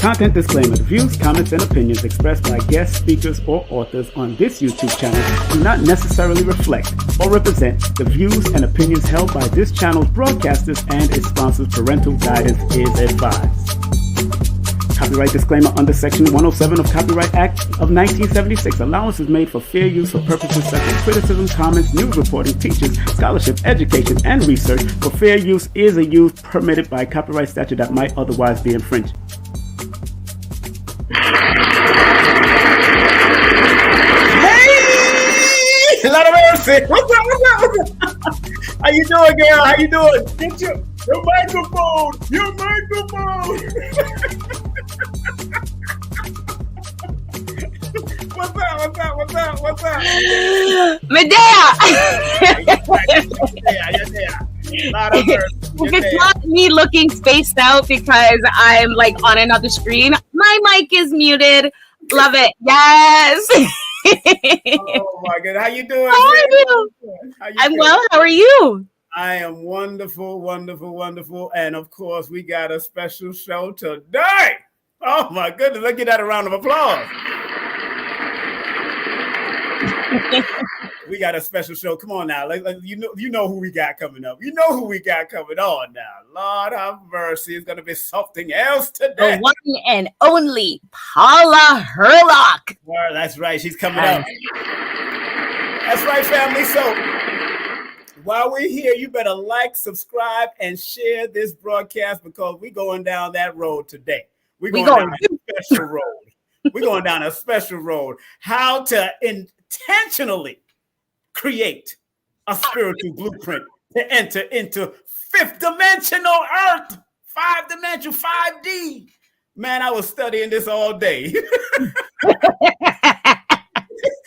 Content disclaimer. The views, comments, and opinions expressed by guest speakers or authors on this YouTube channel do not necessarily reflect or represent the views and opinions held by this channel's broadcasters and its sponsors. Parental guidance is advised. Copyright disclaimer under Section 107 of Copyright Act of 1976. Allowance is made for fair use for purposes such as criticism, comments, news reporting, teaching, scholarship, education, and research. For fair use is a use permitted by copyright statute that might otherwise be infringed. Hey! Lord of mercy! What's up? How you doing, girl? How you doing? Get your microphone! Your microphone! What's up? Medea! You're there. Lord of mercy. If it's not me looking spaced out because I'm like on another screen, my mic is muted. Love it. Yes. Oh my God. How you doing? How are you? I'm well. How are you? I am wonderful. And of course, we got a special show today. Oh my goodness. Let's get that a round of applause. We got a special show. Come on now. You know who we got coming up. You know who we got coming on now. Lord have mercy. It's going to be something else today. The one and only Paula Hurlock. Well, that's right. She's coming up. That's right, family. So while we're here, you better like, subscribe, and share this broadcast because we're going down that road today. We're going down a special road. We're going down a special road. How to intentionally create a spiritual blueprint to enter into fifth dimensional earth, 5-dimensional, 5D. Man, I was studying this all day.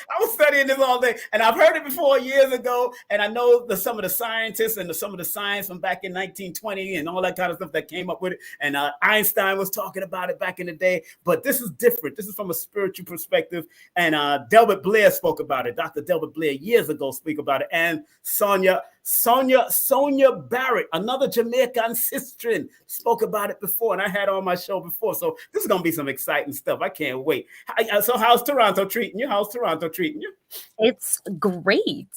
I was studying this all day, and I've heard it before years ago, and I know some of the scientists and some of the science from back in 1920 and all that kind of stuff that came up with it, and Einstein was talking about it back in the day, but this is different. This is from a spiritual perspective, and Delbert Blair spoke about it. Dr. Delbert Blair years ago spoke about it, and Sonia Barrett, another Jamaican sister, spoke about it before, and I had on my show before, so this is going to be some exciting stuff. I can't wait. So how's Toronto treating you? It's great.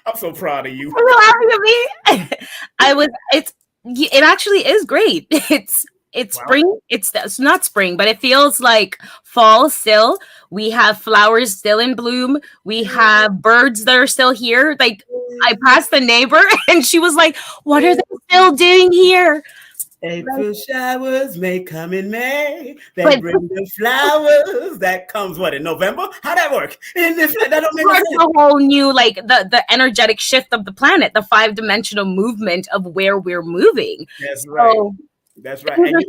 I'm so proud of you. Are you laughing at me? It actually is great. It's wow. Spring. It's not spring, but it feels like fall still. We have flowers still in bloom. We have birds that are still here. Like I passed the neighbor and she was like, "What are they still doing here?" April showers may come in May. They bring the flowers. That comes in November? How'd that work? That don't make sense. A whole new the energetic shift of the planet, the 5-dimensional movement of where we're moving. That's right. That's right. And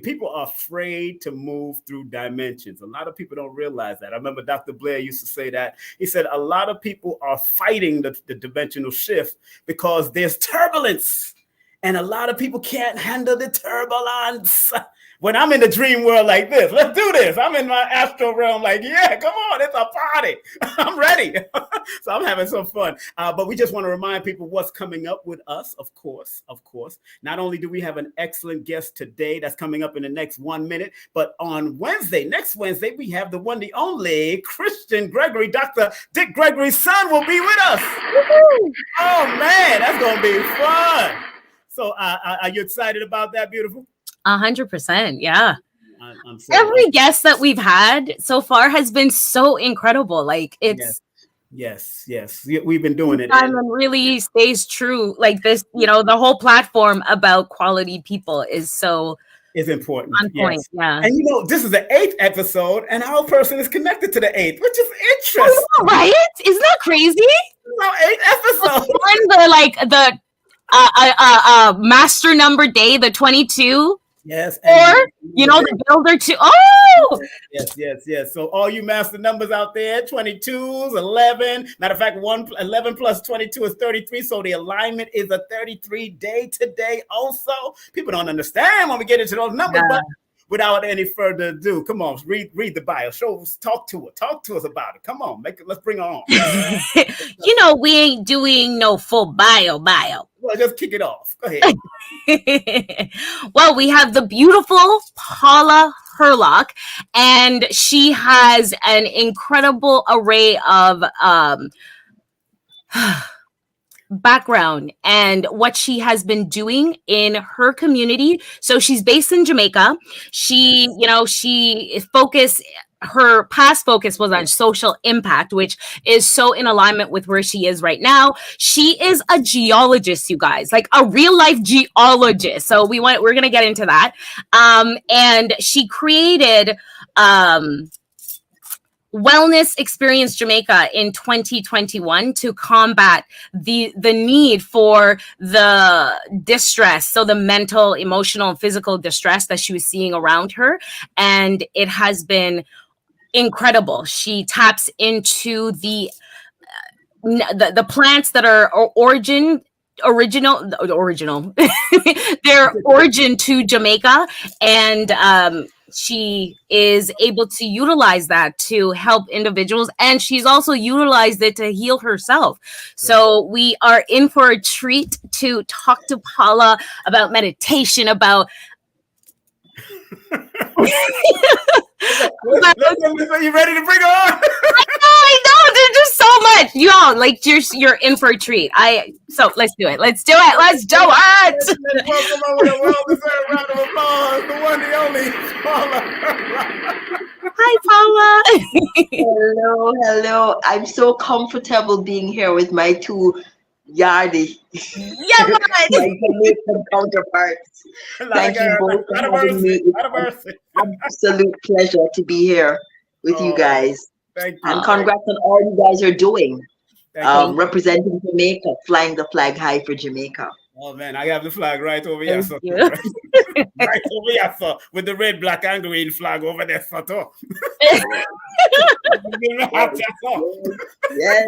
people are afraid to move through dimensions. A lot of people don't realize that. I remember Dr. Blair used to say that. He said a lot of people are fighting the dimensional shift because there's turbulence. And a lot of people can't handle the turbulence. When I'm in the dream world like this, let's do this. I'm in my astral realm like, yeah, come on, it's a party. I'm ready. So I'm having some fun. But we just want to remind people what's coming up with us, of course. Not only do we have an excellent guest today that's coming up in the next 1 minute, but on next Wednesday, we have the one, the only Christian Gregory, Dr. Dick Gregory's son will be with us. Woo-hoo. Oh, man, that's going to be fun. So are you excited about that, beautiful? 100%. Yeah. I'm so Every guest that we've had so far has been so incredible. Like it's. Yes. We've been doing it. And really stays true. Like this, the whole platform about quality people is important. On point. Yes. Yeah. And this is the 8th episode and our person is connected to the 8th, which is interesting. Oh, right? Isn't that crazy? 8 episodes. The master number day, the 22. Yes. Or, the builder too. Oh! Yes. So all you master numbers out there, 22s, 11. Matter of fact, 11 plus 22 is 33. So the alignment is a 33 day today also. People don't understand when we get into those numbers, but without any further ado, come on, read the bio. Talk to us about it. Come on, let's bring her on. We ain't doing no full bio. Well, just kick it off. Go ahead. Well, we have the beautiful Paula Hurlock, and she has an incredible array of background and what she has been doing in her community. So she's based in Jamaica. She, her past focus was on social impact, which is so in alignment with where she is right now. She is a geologist, you guys, like a real life geologist. So we're going to get into that. And she created, Wellness Experience Jamaica in 2021 to combat the need for the distress, so the mental, emotional, and physical distress that she was seeing around her. And it has been incredible. She taps into the plants that are original their origin to Jamaica, and she is able to utilize that to help individuals, and she's also utilized it to heal herself. So we are in for a treat to talk to Paula about meditation, about Are you ready to bring her on? I know. There's just so much. Y'all, like, you're in for a treat. So let's do it. Let's do it. Let's do it. Let's welcome her with a well-deserved round of applause, the one, the only Paula. Hi, Paula. Hello. I'm so comfortable being here with my two yardie. Yeah, my Jamaican counterparts. Thank you both for having me. It's an absolute pleasure to be here with you guys. Thank you. And congrats on all you guys are doing. Representing Jamaica, flying the flag high for Jamaica. Oh man, I have the flag right over here, sir. Right over here, sir, with the red, black, and green flag over there, sir. Yes,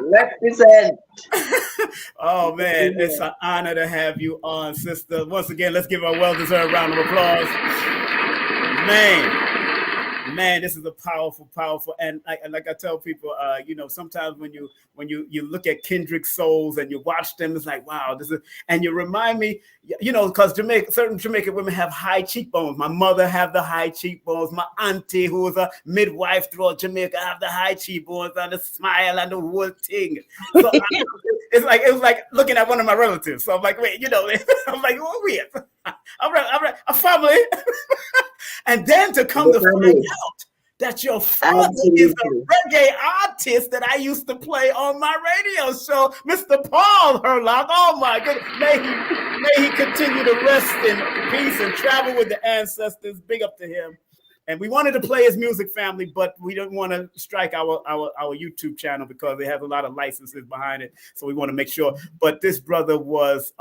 represent. Oh man, it's an honor to have you on, sister. Once again, let's give her a well-deserved round of applause. Man, this is a powerful, and like I tell people, sometimes when you look at kindred souls and you watch them, it's like, wow, and you remind me, because certain Jamaican women have high cheekbones. My mother have the high cheekbones. My auntie, who was a midwife throughout Jamaica, have the high cheekbones and the smile and the whole thing. So it was like looking at one of my relatives. So I'm like, wait, I'm like, oh, weird. I'm right, a family. And then to come to find out that your father is a reggae artist that I used to play on my radio show, Mr. Paul Hurlock. Oh my goodness. May he continue to rest in peace and travel with the ancestors. Big up to him. And we wanted to play his music, family, but we didn't want to strike our YouTube channel because it has a lot of licenses behind it. So we want to make sure. But this brother was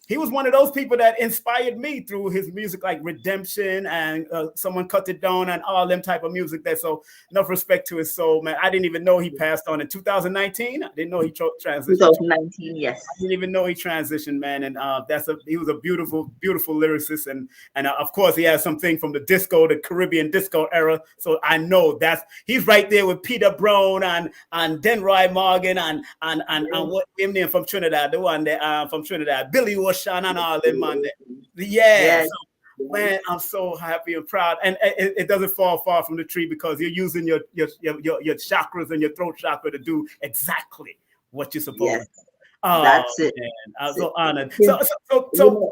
he was one of those people that inspired me through his music, like Redemption and Someone Cut It Down and all them type of music there. So enough respect to his soul, man. I didn't even know he passed on in 2019. I didn't know he transitioned. 2019, yes. I didn't even know he transitioned, man. And he was a beautiful lyricist. And of course, he has something from the Caribbean disco era. So I know he's right there with Peter Brown and Denroy Morgan and what him name from Trinidad, the one that from Trinidad, Billy Ocean and all them, man. Yeah. So, man, I'm so happy and proud. And it doesn't fall far from the tree because you're using your chakras and your throat chakra to do exactly what you're supposed to. Oh, that's it. Man, I'm so honored. So,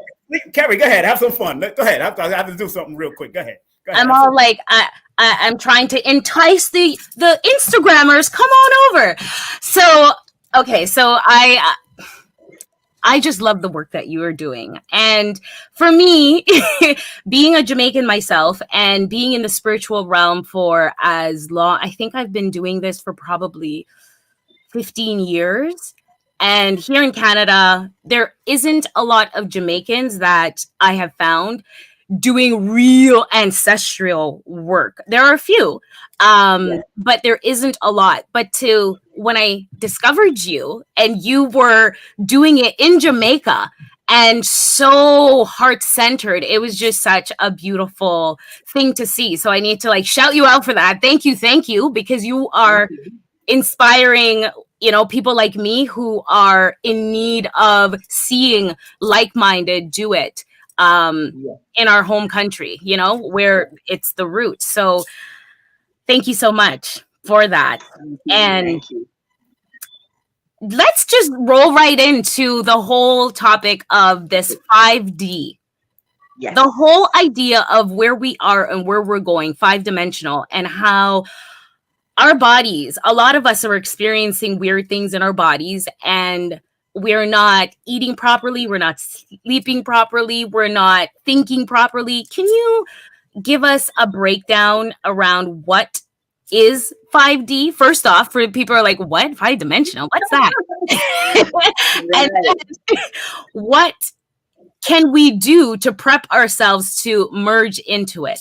Kerry, go ahead. Have some fun. Go ahead. I have to do something real quick. Go ahead. I'm all like, I'm trying to entice the Instagrammers. Come on over. So, okay. So I just love the work that you are doing. And for me, being a Jamaican myself and being in the spiritual realm for as long, I think I've been doing this for probably 15 years. And here in Canada, there isn't a lot of Jamaicans that I have found doing real ancestral work. There are a few, but there isn't a lot. But when I discovered you and you were doing it in Jamaica and so heart-centered, it was just such a beautiful thing to see. So I need to shout you out for that. Thank you, because you are inspiring people like me who are in need of seeing like-minded do it in our home country, where it's the root. So thank you so much for that. And let's just roll right into the whole topic of this 5D. Yes. The whole idea of where we are and where we're going, 5-dimensional, and how our bodies, a lot of us are experiencing weird things in our bodies, and we're not eating properly, we're not sleeping properly, we're not thinking properly. Can you give us a breakdown around what is 5D? First off, for people who are like, what? 5-dimensional? What's that? And then, what can we do to prep ourselves to merge into it?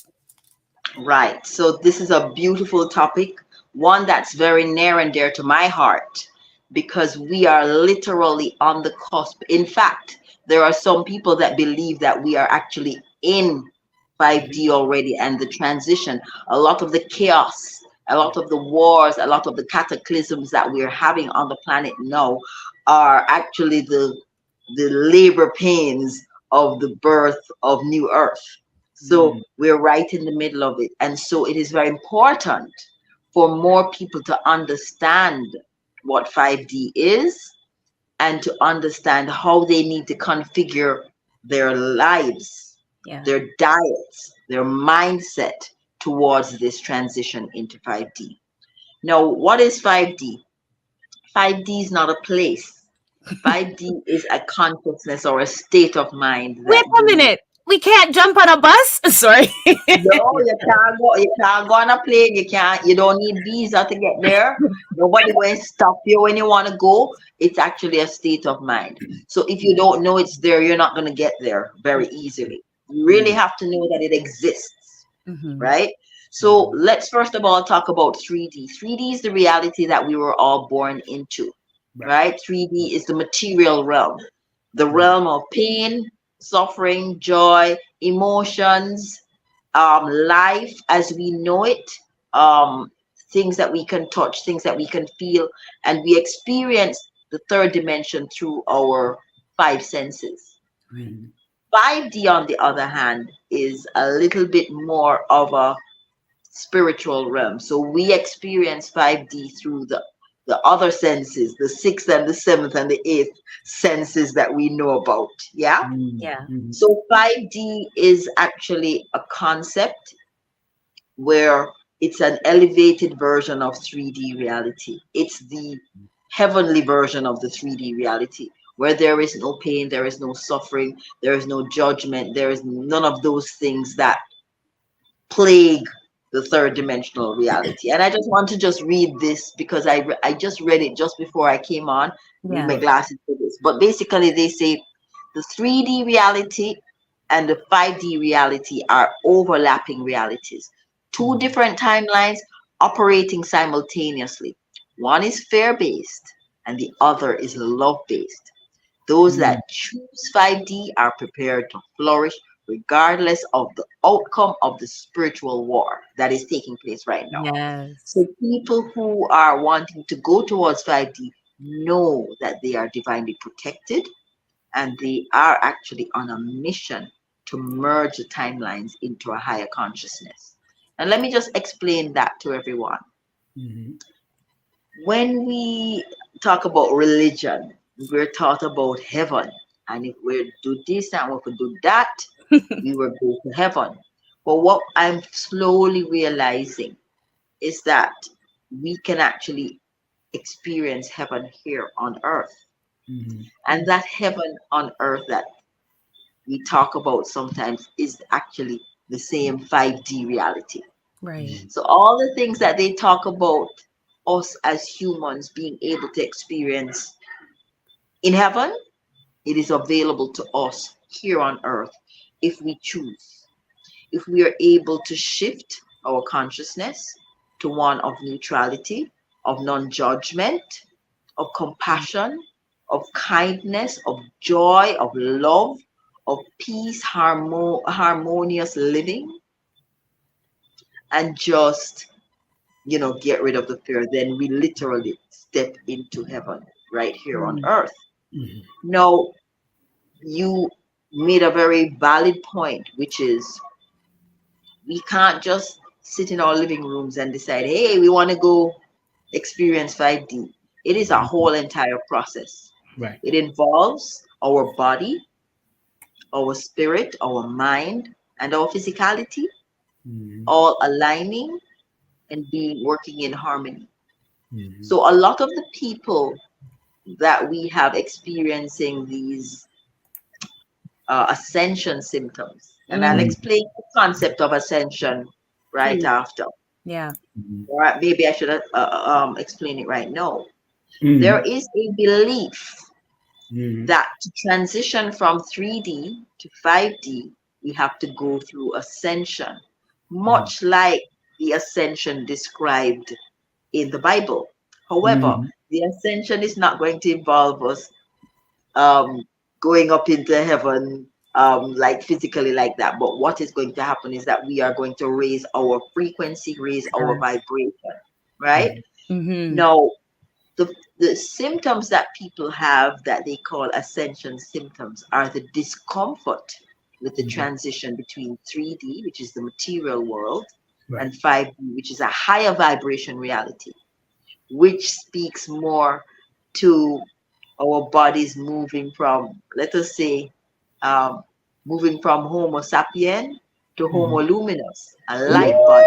Right. So this is a beautiful topic, one that's very near and dear to my heart, because we are literally on the cusp. In fact, there are some people that believe that we are actually in 5D already, and the transition, a lot of the chaos, a lot of the wars, a lot of the cataclysms that we're having on the planet now are actually the labor pains of the birth of new earth. So we're right in the middle of it. And so it is very important for more people to understand what 5D is and to understand how they need to configure their lives, their diets, their mindset towards this transition into 5D. Now, what is 5D? 5D is not a place. 5D is a consciousness or a state of mind. Wait a minute. We can't jump on a bus? Sorry. No, you can't go. You can't go on a plane. You don't need visa to get there. Nobody will stop you when you want to go. It's actually a state of mind. So if you don't know it's there, you're not going to get there very easily. You really have to know that it exists, right? So let's first of all talk about 3D. 3D is the reality that we were all born into, right? 3D is the material realm, the realm of pain, suffering, joy, emotions, life as we know it, things that we can touch, things that we can feel, and we experience the third dimension through our 5 senses. 5D, on the other hand, is a little bit more of a spiritual realm. So we experience 5D through the other senses, the 6th and the 7th and the 8th senses that we know about. Yeah. So 5D is actually a concept where it's an elevated version of 3D reality. It's the heavenly version of the 3D reality, where there is no pain, there is no suffering, there is no judgment, there is none of those things that plague the third dimensional reality. And I just want to just read this because I just read it just before I came on with my glasses for this. But basically they say the 3D reality and the 5D reality are overlapping realities. 2 different timelines operating simultaneously. One is fear-based and the other is love-based. Those that choose 5D are prepared to flourish regardless of the outcome of the spiritual war that is taking place right now. Yes. So people who are wanting to go towards 5D know that they are divinely protected and they are actually on a mission to merge the timelines into a higher consciousness. And let me just explain that to everyone. When we talk about religion, we're taught about heaven. And if we do this and we could do that, we will go to heaven. But what I'm slowly realizing is that we can actually experience heaven here on earth. And that heaven on earth that we talk about sometimes is actually the same 5D reality. Right. So all the things that they talk about us as humans being able to experience in heaven, it is available to us here on earth if we choose. If we are able to shift our consciousness to one of neutrality, of non-judgment, of compassion, of kindness, of joy, of love, of peace, harmonious living, and just get rid of the fear, then we literally step into heaven right here on earth. Now, you made a very valid point, which is we can't just sit in our living rooms and decide, hey, we want to go experience 5D. It is a whole entire process. Right. It involves our body, our spirit, our mind, and our physicality all aligning and working in harmony. So a lot of the people that we have experiencing these ascension symptoms, and I'll explain the concept of ascension right after. Yeah. Or maybe I should explain it right now. There is a belief that to transition from 3D to 5D, we have to go through ascension, much like the ascension described in the Bible. However, the ascension is not going to involve us going up into heaven like physically like that. But what is going to happen is that we are going to raise our frequency, raise our vibration, right? Now, the symptoms that people have that they call ascension symptoms are the discomfort with the transition between 3D, which is the material world, and 5D, which is a higher vibration reality, which speaks more to our bodies moving from, let us say, moving from Homo sapien to Homo luminous, a light body.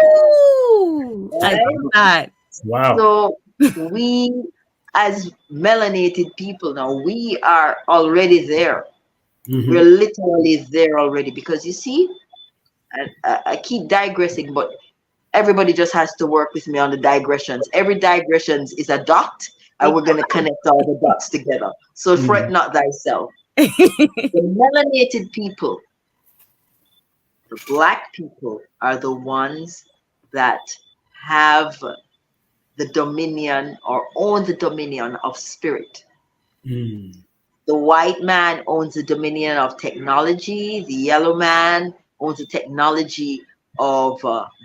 I love that. Wow. So we, as melanated people now, we are already there. We're literally there already, because you see, I keep digressing, but everybody just has to work with me on the digressions. Every digressions is a dot, and we're going to connect all the dots together. So fret not thyself. The melanated people, the black people, are the ones that have the dominion or own the dominion of spirit. The white man owns the dominion of technology. The yellow man owns the technology of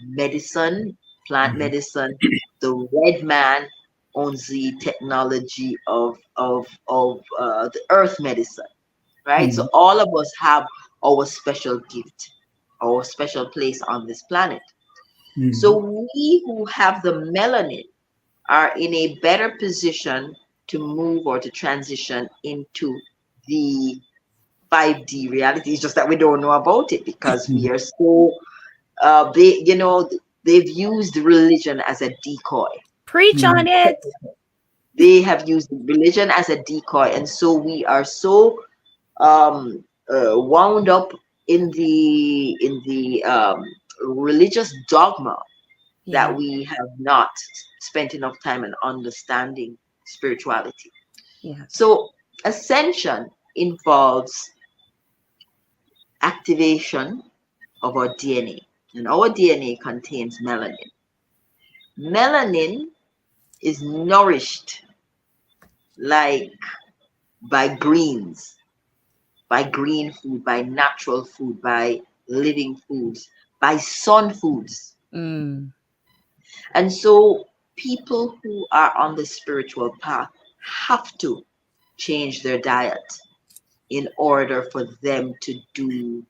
medicine, plant medicine. The red man owns the technology of the earth medicine, right? So all of us have our special gift, our special place on this planet. So we who have the melanin are in a better position to move or to transition into the 5D reality. It's just that we don't know about it because we are so they've used religion as a decoy. Preach on it. They have used religion as a decoy, and so we are so wound up in the religious dogma that we have not spent enough time in understanding spirituality. So ascension involves activation of our DNA, and our DNA contains melanin. Melanin is nourished like by greens, by green food, by natural food, by living foods, by sun foods. And so people who are on the spiritual path have to change their diet in order for them to do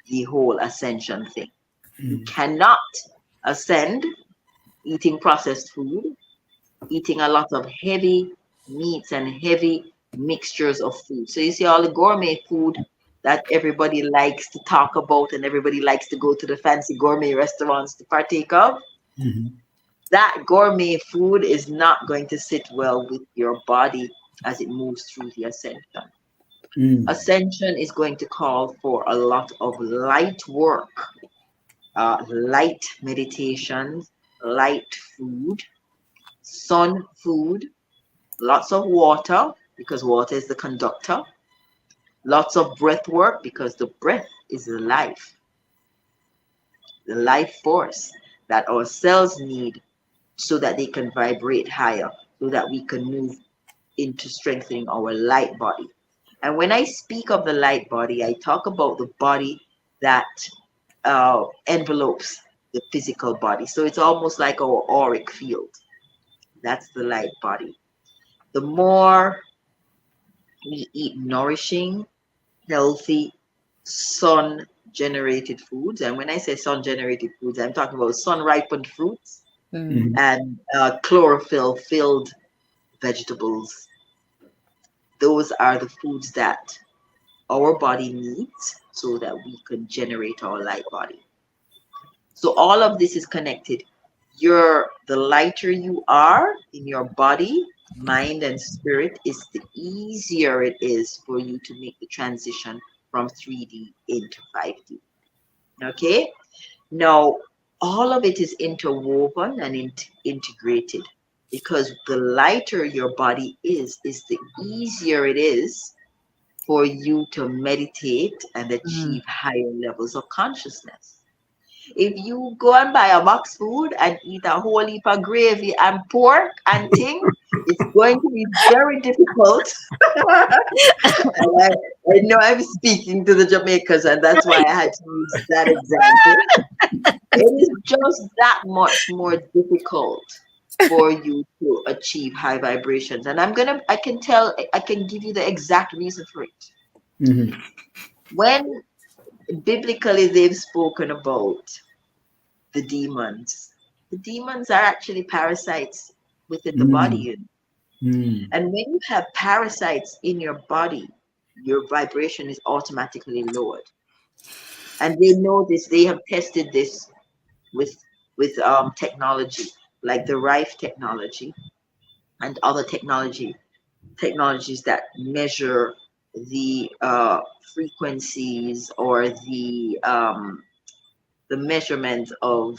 the whole ascension thing. You cannot ascend eating processed food, eating a lot of heavy meats and heavy mixtures of food. So you see all the gourmet food that everybody likes to talk about and everybody likes to go to the fancy gourmet restaurants to partake of. That gourmet food is not going to sit well with your body as it moves through the ascension. Ascension is going to call for a lot of light work, light meditations, light food, sun food, lots of water, because water is the conductor, lots of breath work, because the breath is the life force that our cells need so that they can vibrate higher, so that we can move into strengthening our light body. And when I speak of the light body, I talk about the body that envelopes the physical body. So it's almost like our auric field. That's the light body. The more we eat nourishing, healthy, sun generated foods, and when I say sun generated foods, I'm talking about sun ripened fruits and chlorophyll filled vegetables. Those are the foods that our body needs so that we can generate our light body. So all of this is connected. The lighter you are in your body, mind, and spirit, is the easier it is for you to make the transition from 3D into 5D. Okay? Now, all of it is interwoven and integrated, because the lighter your body is the easier it is for you to meditate and achieve higher levels of consciousness. If you go and buy a box food and eat a whole heap of gravy and pork and thing, it's going to be very difficult. I know I'm speaking to the Jamaicans, and that's why I had to use that example. It is just that much more difficult for you to achieve high vibrations. And I can give you the exact reason for it. Mm-hmm. When biblically they've spoken about the demons are actually parasites within the body. And when you have parasites in your body, your vibration is automatically lowered. And they know this. They have tested this with technology like the Rife technology and other technologies that measure the frequencies or the measurement of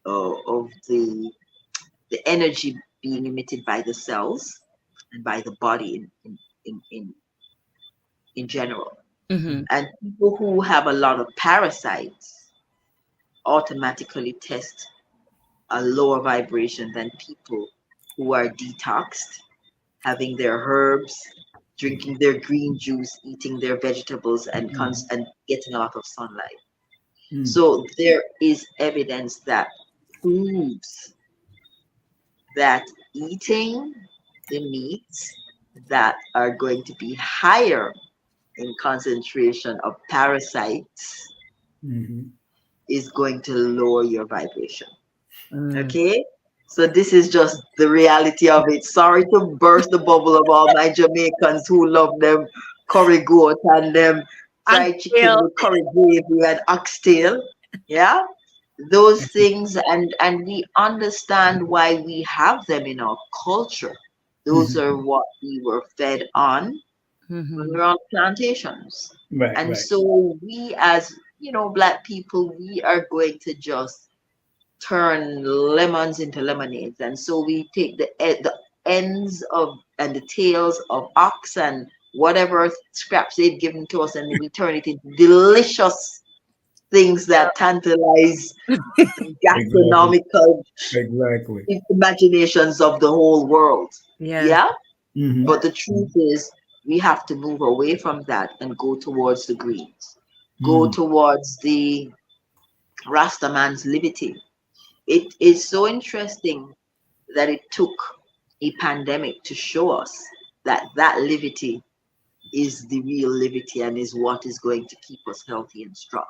the energy being emitted by the cells and by the body in general. And people who have a lot of parasites automatically test a lower vibration than people who are detoxed, having their herbs, drinking their green juice, eating their vegetables, and getting a lot of sunlight. So there is evidence that proves that eating the meats that are going to be higher in concentration of parasites is going to lower your vibration. Okay? So this is just the reality of it. Sorry to burst the bubble of all my Jamaicans who love them curry goat and them fried chicken with curry gravy and oxtail. Yeah? Those things, and we understand why we have them in our culture. Those are what we were fed on when we were on plantations. Right. So we, as Black people, we are going to just turn lemons into lemonades. And so we take the ends of and the tails of ox and whatever scraps they've given to us, and we turn it into delicious things that tantalize gastronomical imaginations of the whole world. Yeah? But the truth is, we have to move away from that and go towards the greens. Go towards the Rastaman's liberty. It is so interesting that it took a pandemic to show us that liberty is the real liberty and is what is going to keep us healthy and strong.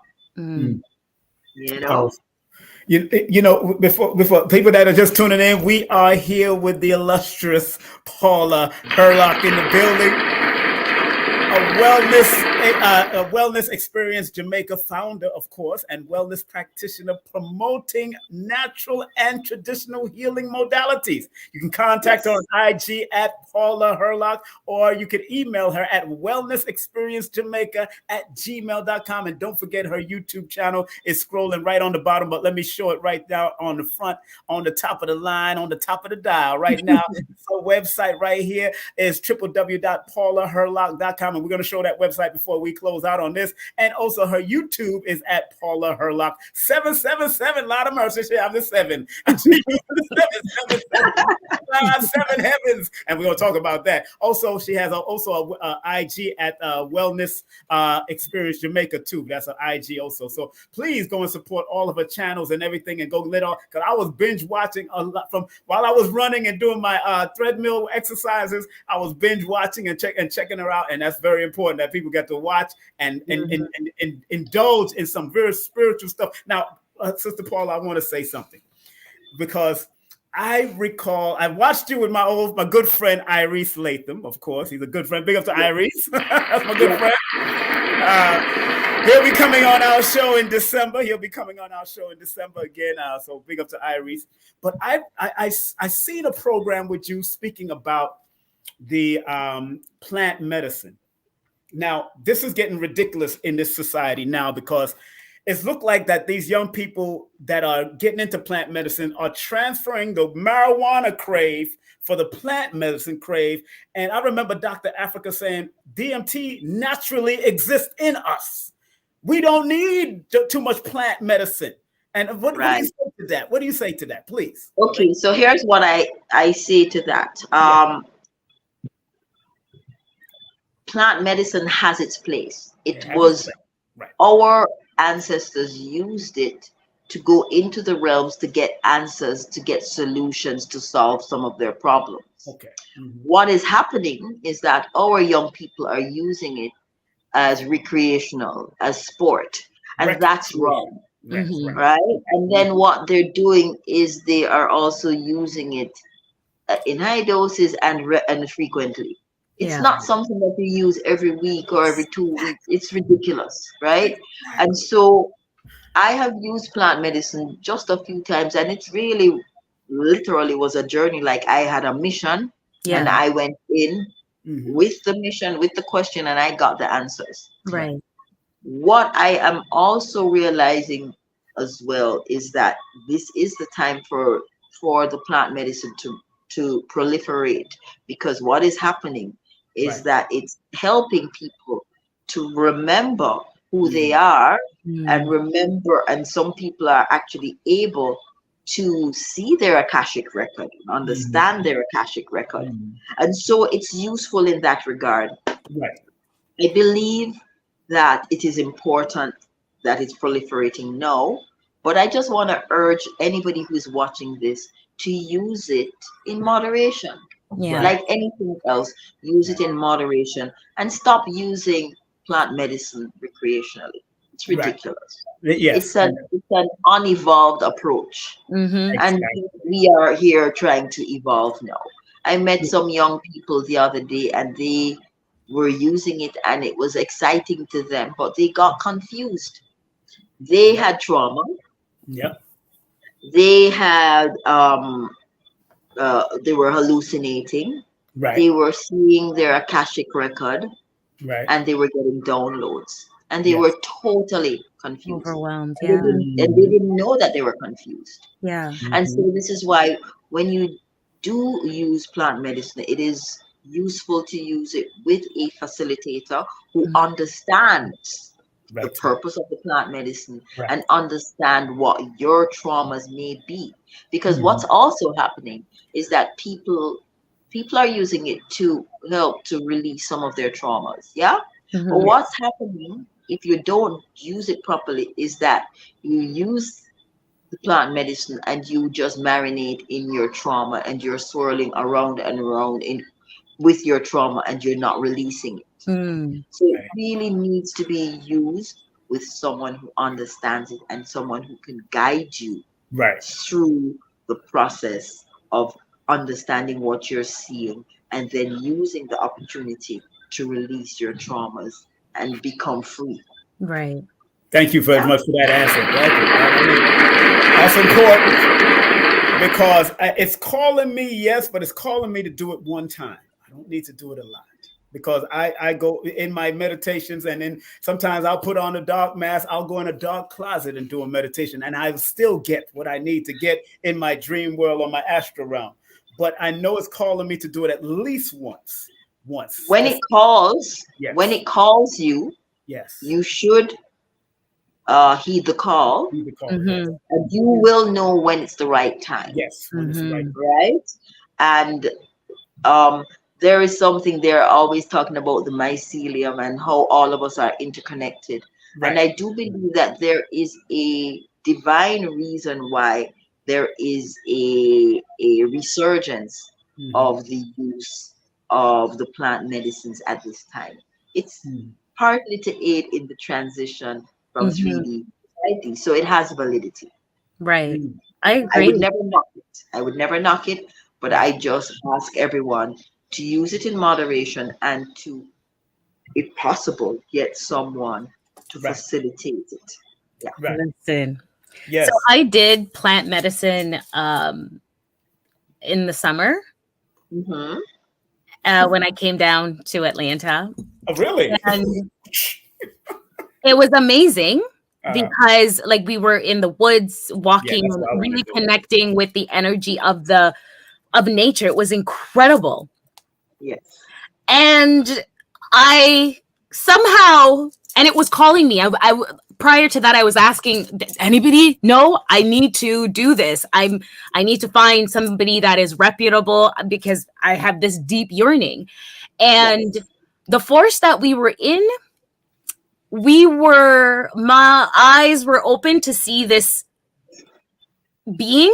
Before people that are just tuning in, we are here with the illustrious Paula Hurlock in the building. A wellness experience Jamaica founder, of course, and wellness practitioner promoting natural and traditional healing modalities. You can contact her on IG at Paula Hurlock, or you can email her at wellnessexperiencejamaica@gmail.com. And don't forget, her YouTube channel is scrolling right on the bottom, but let me show it right now on the front, on the top of the line, on the top of the dial right now. Her website right here is www.paulahurlock.com. And we're going to show that website before before we close out on this. And also her YouTube is at Paula Hurlock 777. Lot of mercy. She have the 7. And she uses the 7 heavens. And we're gonna talk about that. Also, she has also a IG at Wellness Experience Jamaica too. That's an IG also. So please go and support all of her channels and everything, and go lit on, because I was binge watching a lot from while I was running and doing my treadmill exercises. I was binge watching and checking her out, and that's very important that people get to watch and indulge in some very spiritual stuff. Now, Sister Paula, I want to say something, because I recall I watched you with my good friend Iris Latham. Of course, he's a good friend. Big up to Iris. That's my good friend. He'll be coming on our show in December. He'll be coming on our show in December again. So big up to Iris. But I seen a program with you speaking about the plant medicine. Now, this is getting ridiculous in this society now, because it's looked like that these young people that are getting into plant medicine are transferring the marijuana crave for the plant medicine crave. And I remember Dr. Africa saying DMT naturally exists in us. We don't need too much plant medicine. And what do you say to that? What do you say to that, please? Okay, so here's what I say to that. Plant medicine has its place. It was our ancestors used it to go into the realms to get answers, to get solutions, to solve some of their problems. Okay. Mm-hmm. What is happening is that our young people are using it as recreational, as sport, and that's wrong. Right? And then what they're doing is they are also using it in high doses and frequently. It's not something that you use every week or every 2 weeks. It's ridiculous, right? And so I have used plant medicine just a few times, and it's really literally was a journey. Like I had a mission, and I went in with the mission, with the question, and I got the answers. Right. What I am also realizing as well is that this is the time for the plant medicine to proliferate, because what is happening is that it's helping people to remember who they are and remember, and some people are actually able to see their Akashic record, understand their Akashic record. And so it's useful in that regard. Right. I believe that it is important that it's proliferating now, but I just want to urge anybody who's watching this to use it in moderation. Like anything else, use it in moderation and stop using plant medicine recreationally. It's ridiculous. It's an unevolved approach. And we are here trying to evolve now. I met some young people the other day, and they were using it, and it was exciting to them, but they got confused. They had trauma. They had they were hallucinating. They were seeing their Akashic record, and they were getting downloads, and they were totally confused, overwhelmed, and they didn't know that they were confused. And so this is why when you do use plant medicine, it is useful to use it with a facilitator who understands the purpose of the plant medicine and understand what your traumas may be. Because what's also happening is that people are using it to help to release some of their traumas. But what's happening if you don't use it properly is that you use the plant medicine and you just marinate in your trauma, and you're swirling around and around with your trauma, and you're not releasing it. So it really needs to be used with someone who understands it and someone who can guide you through the process of understanding what you're seeing, and then using the opportunity to release your traumas and become free. Thank you very much for that answer. That's important, because it's calling me, but it's calling me to do it one time. I don't need to do it a lot, because I go in my meditations, and then sometimes I'll put on a dark mask. I'll go in a dark closet and do a meditation, and I still get what I need to get in my dream world or my astral realm. But I know it's calling me to do it at least once. When it calls you, Yes. You should heed the call, Heed the call. Mm-hmm. and you will know when it's the right time. Yes. When it's the right. Right? And there is something they're always talking about the mycelium and how all of us are interconnected. Right. And I do believe that there is a divine reason why there is a resurgence of the use of the plant medicines at this time. It's partly to aid in the transition from 3D to 5D, so it has validity. Right. I agree. I would never knock it. I would never knock it, but I just ask everyone to use it in moderation and to, if possible, get someone to facilitate it. Yeah. Right. Listen. Yes. So I did plant medicine in the summer when I came down to Atlanta. Oh, really? And it was amazing. Because like we were in the woods walking, really connecting with the energy of nature. It was incredible. Yes. And I somehow, and it was calling me. I prior to that, I was asking, anybody? No, I need to do this. I need to find somebody that is reputable because I have this deep yearning. And the forest that we were in, my eyes were open to see this being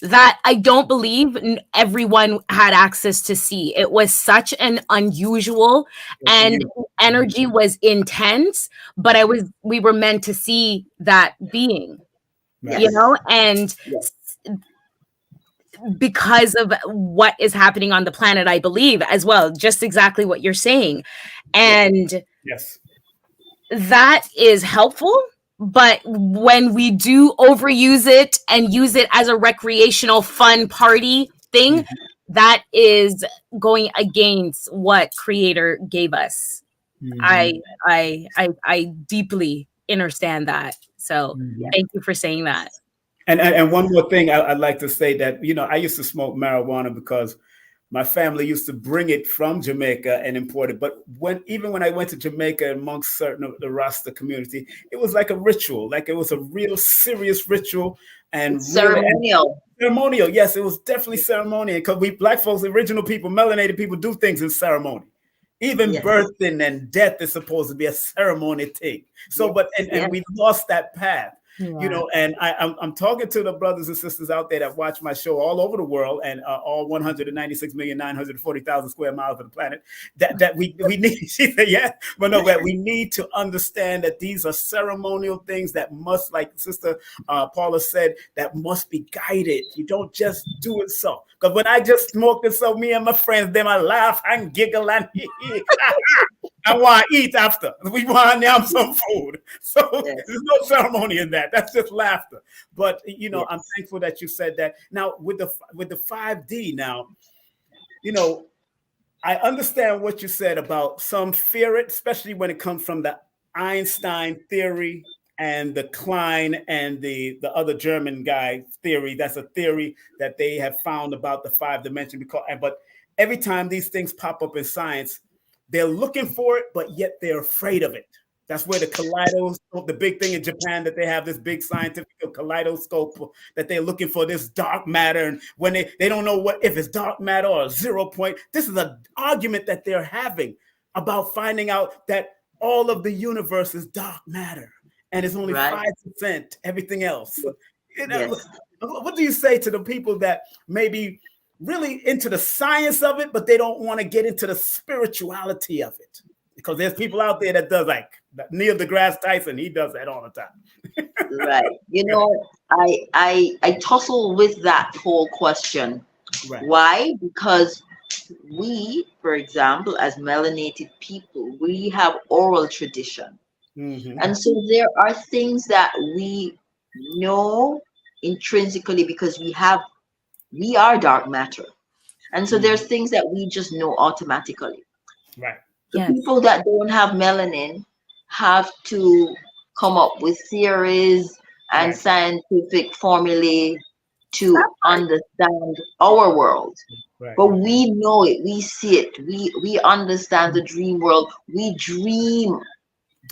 that I don't believe everyone had access to see. It was such an unusual, and energy was intense, but we were meant to see that being, you know, and because of what is happening on the planet, I believe as well, just exactly what you're saying. And that is helpful, but when we do overuse it and use it as a recreational fun party thing, that is going against what Creator gave us. I deeply understand that. So thank you for saying that. And one more thing I'd like to say that, you know, I used to smoke marijuana because my family used to bring it from Jamaica and import it. But even when I went to Jamaica amongst certain of the Rasta community, it was like a ritual, like it was a real serious ritual and ceremonial. Ceremonial, yes, it was definitely ceremonial because we Black folks, original people, melanated people, do things in ceremony. Even birthing and death is supposed to be a ceremony thing. So, and we lost that path. You know, and I'm talking to the brothers and sisters out there that watch my show all over the world and all 196,940,000 square miles of the planet. That we need. She said, but no, we need to understand that these are ceremonial things that must, like Sister Paula said, that must be guided. You don't just do it so. Because when I just smoke it, so me and my friends, then I laugh and giggle and I want to eat after. We want to have some food. So there's no ceremony in that. That's just laughter. But, you know, I'm thankful that you said that. Now, with the 5D now, you know, I understand what you said about some fear it, especially when it comes from the Einstein theory and the Klein and the other German guy theory. That's a theory that they have found about the 5 dimension. But every time these things pop up in science, they're looking for it, but yet they're afraid of it. That's where the kaleidoscope, the big thing in Japan, that they have this big scientific kaleidoscope that they're looking for this dark matter. And when they don't know if it's dark matter or 0 point, this is an argument that they're having about finding out that all of the universe is dark matter and it's only 5% everything else. You know, what do you say to the people that maybe really into the science of it, but they don't want to get into the spirituality of it? Because there's people out there that does, like Neil deGrasse Tyson, he does that all the time. Right. You know, I tussle with that whole question. Right. Why? Because we, for example, as melanated people, we have oral tradition. Mm-hmm. And so there are things that we know intrinsically because we are dark matter. And so there's things that we just know automatically. Right. The people that don't have melanin have to come up with theories and scientific formulae to understand our world. Right. But we know it, we see it, we understand the dream world, we dream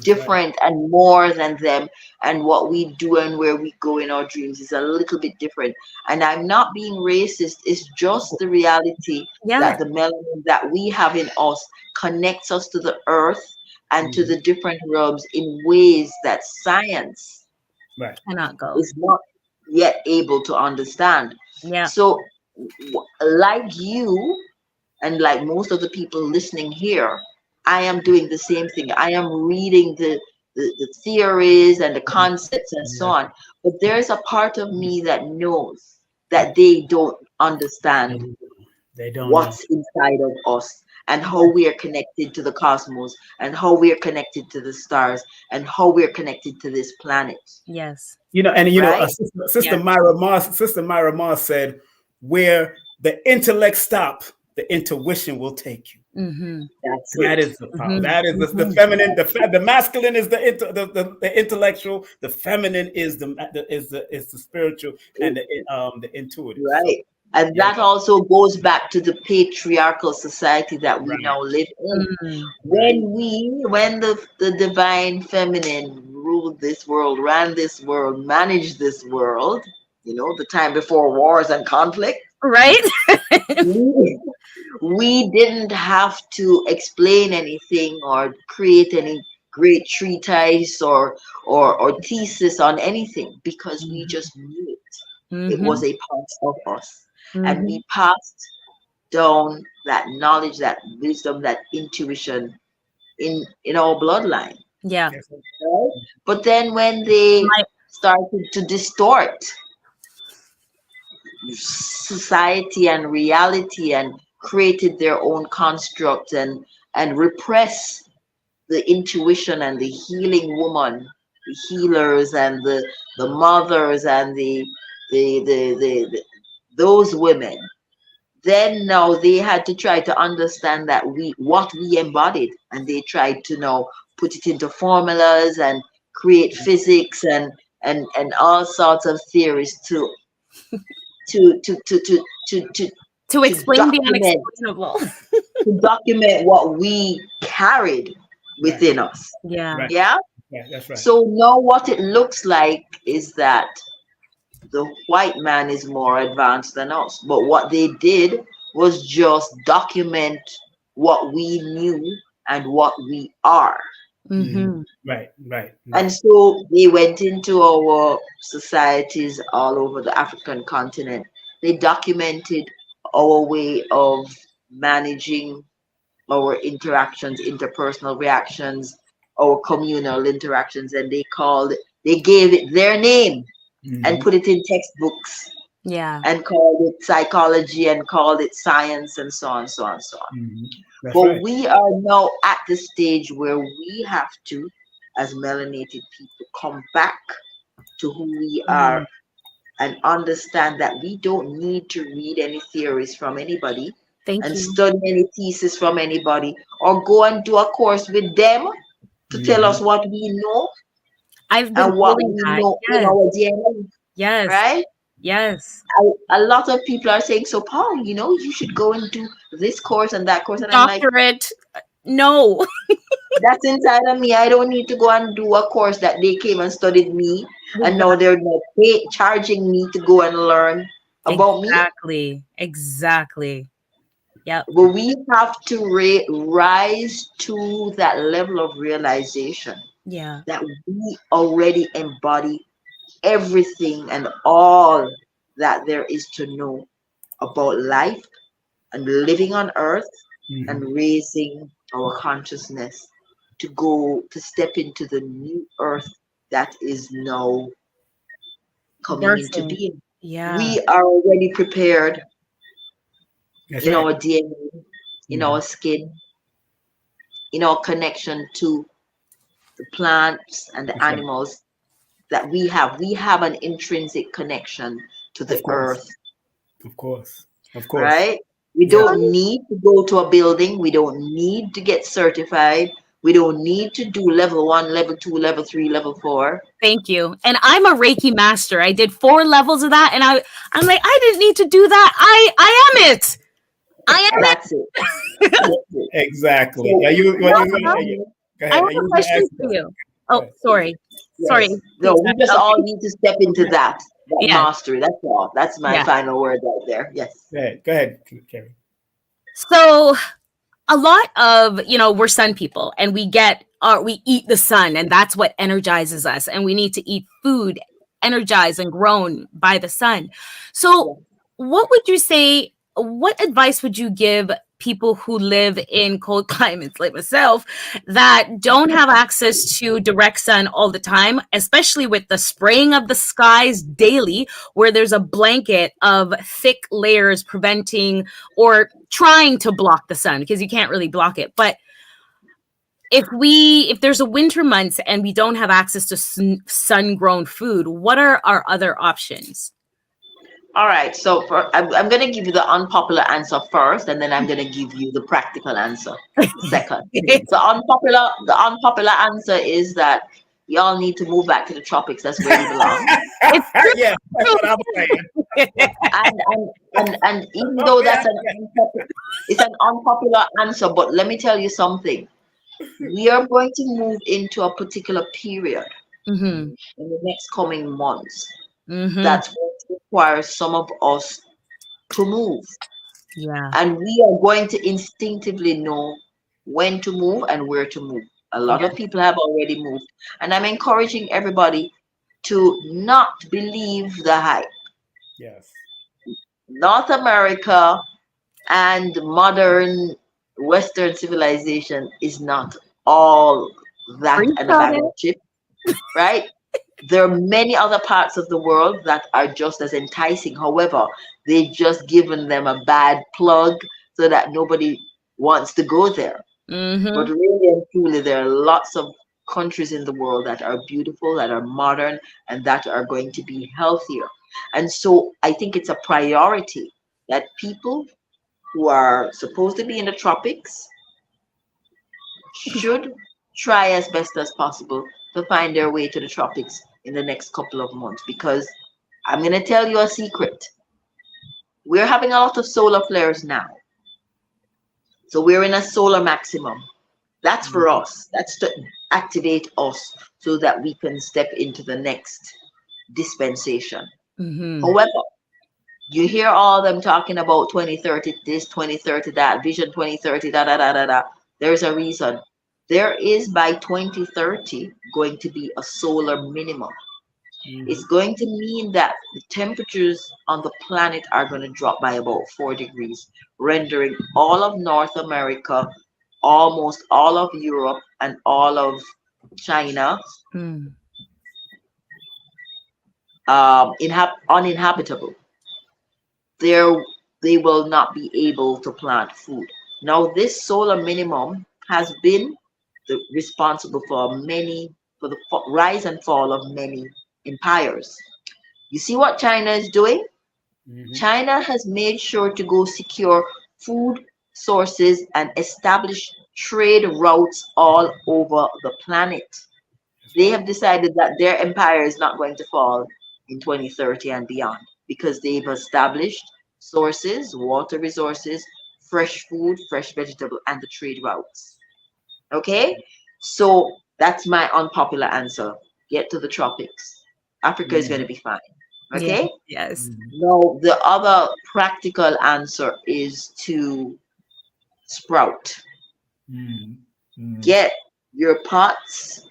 different and more than them, and what we do and where we go in our dreams is a little bit different. And I'm not being racist, it's just the reality Yeah. that the melanin that we have in us connects us to the earth and to the different realms in ways that science Right. Cannot go. is not yet able to understand. Yeah. So like you and like most of the people listening here, I am doing the same thing. I am reading the theories and the concepts and so on. But there's a part of me that knows that they don't understand They don't know. what's inside of us and how we are connected to the cosmos and how we are connected to the stars and how we're connected to this planet. Yes. Right? Sister Myra Moss said, "Where the intellect stop, the intuition will take you." Mm-hmm. That is the power. That is the feminine. The masculine is the intellectual. The feminine is the spiritual and the intuitive. Right. So, And that also goes back to the patriarchal society that we now live in. When the divine feminine ruled this world, ran this world, managed this world, the time before wars and conflict, Right. we didn't have to explain anything or create any great treatise or thesis on anything, because we just knew it. It was a part of us. And we passed down that knowledge, that wisdom, that intuition in our bloodline. Yeah. Right? But then when they started to distort society and reality and created their own construct and repress the intuition and the healing woman, the healers and the mothers and the those women, then now they had to try to understand that what we embodied, and they tried to now put it into formulas and create physics and all sorts of theories to explain the document, unexplainable. to document what we carried within us. Yeah. Right. Yeah. Yeah, that's right. So now what it looks like is that the white man is more advanced than us. But what they did was just document what we knew and what we are. Right. And so they went into our societies all over the African continent. They documented our way of managing our interactions, interpersonal reactions, our communal interactions, and they gave it their name. And put it in textbooks. Yeah. And called it psychology and called it science and so on, so on, so on. But right. we are now at the stage where we have to, as melanated people, come back to who we are and understand that we don't need to read any theories from anybody study any thesis from anybody or go and do a course with them to tell us what we know. I've been and what we that. know in our DNA. Yes. Right? Yes. A lot of people are saying, so Paul, you should go and do this course and that course. And Doctorate. I'm like, no. That's inside of me. I don't need to go and do a course that they came and studied me. And now they're charging me to go and learn about me. Exactly. Yeah. But we have to rise to that level of realization. Yeah. That we already embody everything and all that there is to know about life and living on earth and raising our consciousness to step into the new earth that is now coming into being. Yeah. We are already prepared. That's in right. our DNA, in our skin, in our connection to the plants and the animals that we have. We have an intrinsic connection to the earth. Of course. Right? We don't need to go to a building. We don't need to get certified. We don't need to do level 1, level 2, level 3, level 4. Thank you. And I'm a Reiki master. I did 4 levels of that. And I'm like, I didn't need to do that. I am it. I am That's it. Exactly. So, Go I ahead. have You a were question asking for her. you. Go Oh, ahead. sorry. Sorry. Yes. No, Please. we just all Okay. need to step into that Yes. mastery. That's all. That's my Yeah. final word right there. Yes. Go ahead. Go ahead, Kerry. So a lot of, we're sun people and we eat the sun and that's what energizes us. And we need to eat food energized and grown by the sun. So Yeah. what advice would you give people who live in cold climates like myself that don't have access to direct sun all the time, especially with the spraying of the skies daily, where there's a blanket of thick layers preventing or trying to block the sun because you can't really block it. But if there's a winter months and we don't have access to sun grown food, what are our other options? All right. So I'm going to give you the unpopular answer first, and then I'm going to give you the practical answer second. The unpopular answer is that y'all need to move back to the tropics. That's where you belong. It's Yeah, that's what I'm saying. And even though Okay, that's it's an unpopular answer, but let me tell you something. We are going to move into a particular period Mm-hmm. in the next coming months Mm-hmm. that's going to require some of us to move. Yeah. And we are going to instinctively know when to move and where to move. A lot Yeah. of people have already moved. And I'm encouraging everybody to not believe the hype. yes. North America and modern Western civilization is not all that Preach and a on bag it. of chips, right? There are many other parts of the world that are just as enticing. However, they've just given them a bad plug so that nobody wants to go there. But Mm-hmm. really and truly, there are lots of countries in the world that are beautiful, that are modern, and that are going to be healthier. And so I think it's a priority that people who are supposed to be in the tropics should try as best as possible to find their way to the tropics in the next couple of months, because I'm going to tell you a secret. We're having a lot of solar flares now. So we're in a solar maximum. That's for Mhm. us. That's to activate us so that we can step into the next dispensation. Mm-hmm. However, you hear all them talking about 2030 this, 2030 that, Vision 2030, da da da da da. There's a reason. There is by 2030 going to be a solar minimum. It's Mhm. going to mean that the temperatures on the planet are going to drop by about 4 degrees, rendering all of North America, almost all of Europe, and all of China Mm. uninhabitable. There, they will not be able to plant food. Now, this solar minimum has been responsible for the rise and fall of many empires. You see what China is doing? Mhm. China has made sure to go secure food sources and establish trade routes all over the planet. That's They right. have decided that their empire is not going to fall in 2030 and beyond because they've established sources, water resources, fresh food, fresh vegetable, and the trade routes. Okay? So that's my unpopular answer. Get to the tropics. Africa is going to Mhm. be fine. Yeah. Okay? Yes. Mhm. Now, the other practical answer is to sprout. Mhm. Mhm. Get your pots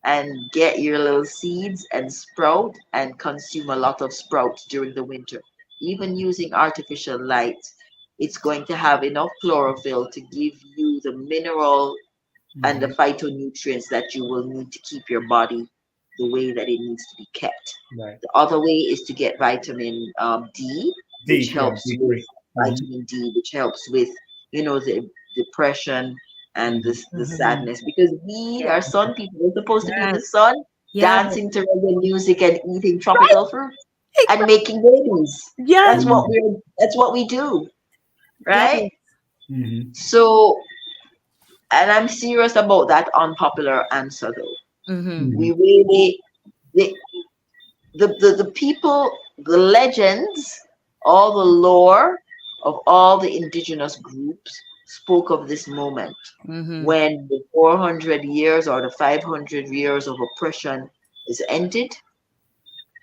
and get your little seeds and sprout and consume a lot of sprouts during the winter. Even using artificial light, it's going to have enough chlorophyll to give you the mineral and the Mhm. phytonutrients that you will need to keep your body the way that it needs to be kept. Right. The other way is to get vitamin D, which D. Yeah. helps with D3. Mhm. vitamin D, which helps with the depression and Mhm. the Mm-hmm. sadness. Because we are sun people. We're supposed to be in Yes. the sun, Yes. dancing to reggae music and eating tropical fruit and making babies. Yes. Mhm. That's what we do, Yes. right? Mhm. So, and I'm serious about that unpopular answer though. Mm-hmm. We Mhm. really the the people, the legends, all the lore of all the indigenous groups spoke of this moment Mm-hmm. when the 400 years or the 500 years of oppression is ended,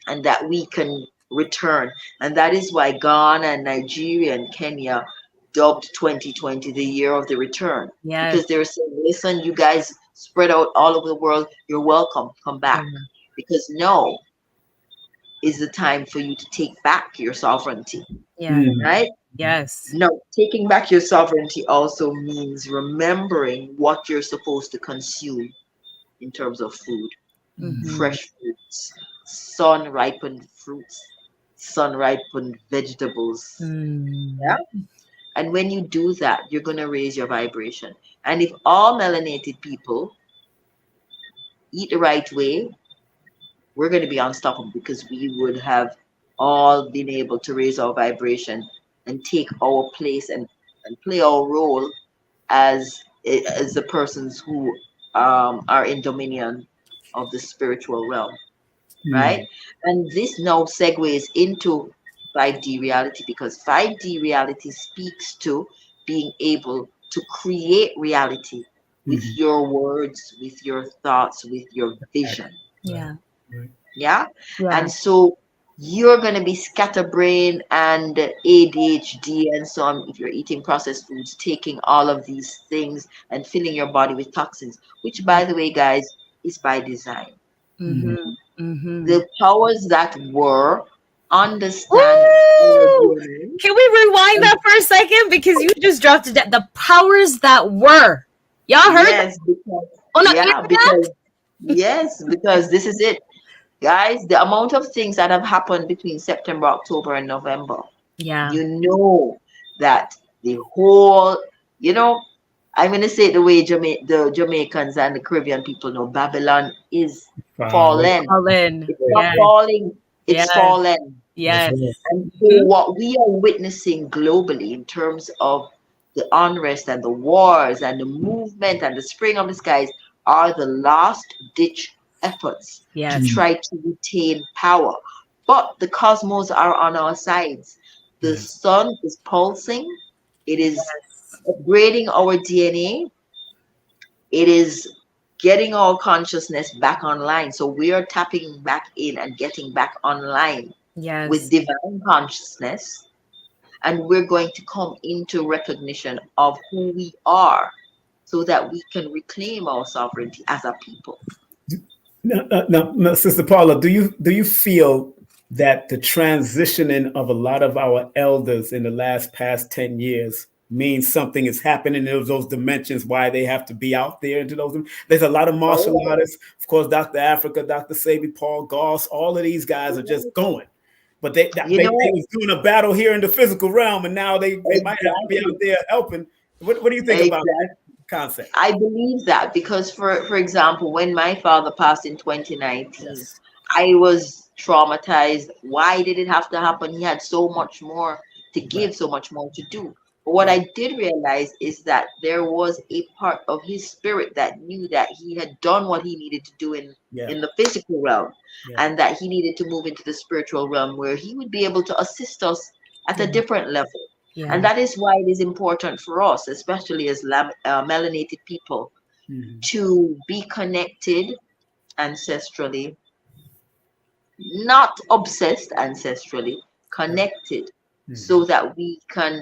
and that we can return. And that is why Ghana and Nigeria and Kenya dubbed 2020 the year of the return. Yes. Because they're saying, listen, you guys spread out all over the world, you're welcome, come back. Mhm. Because now is the time for you to take back your sovereignty, Yeah. right? Yes. Now, taking back your sovereignty also means remembering what you're supposed to consume in terms of food. Mm-hmm. Fresh fruits, sun ripened fruits, sun ripened vegetables. Mm. Yeah. And when you do that, you're going to raise your vibration. And if all melanated people eat the right way, we're going to be unstoppable, because we would have all been able to raise our vibration and take our place and play our role as the persons who are in dominion of the spiritual realm, right? And this now segues into 5D reality, because 5D reality speaks to being able to create reality with your words, with your thoughts, with your vision. Yeah. Yeah. Yeah. And so you're going to be scatterbrained and ADHD and so on if you're eating processed foods, taking all of these things and filling your body with toxins, which, by the way, guys, is by design. Mm-hmm. Mm-hmm. The powers that were understand our Woo! DNA. Can we rewind that for a second? Because you just dropped it. The powers that were. Y'all heard that? Yes, because On the yeah, internet? because yes, because this is it. Guys, the amount of things that have happened between September, October, and November, Yeah. you know that the whole, you know, I'm going to say it the way the Jamaicans and the Caribbean people know, Babylon is fallen. Fallen. It's not Yes. falling, it's Yes. fallen. Yes. And so what we are witnessing globally in terms of the unrest and the wars and the movement and the spring of the skies are the last ditch efforts Yes. to try to retain power. But the cosmos are on our sides. The sun is pulsing. It is upgrading our DNA. It is getting our consciousness back online. So we are tapping back in and getting back online Yes. with divine consciousness. And we're going to come into recognition of who we are so that we can reclaim our sovereignty as a people. Now, Sister Paula, do you feel that the transitioning of a lot of our elders in the past 10 years means something is happening in those dimensions, why they have to be out there into those? There's a lot of martial artists, of course, Dr. Africa, Dr. Sabi, Paul Goss, all of these guys are just going. But they was doing a battle here in the physical realm, and now they might have to be out there helping. What do you think about that concept? I believe that because, for example, when my father passed in 2019, I was traumatized. Why did it have to happen? He had so much more to give, so much more to do. But what I did realize is that there was a part of his spirit that knew that he had done what he needed to do in the physical realm, and that he needed to move into the spiritual realm where he would be able to assist us at a different level. Yeah. And that is why it is important for us, especially as melanated people, to be connected ancestrally, not obsessed ancestrally, connected, so that we can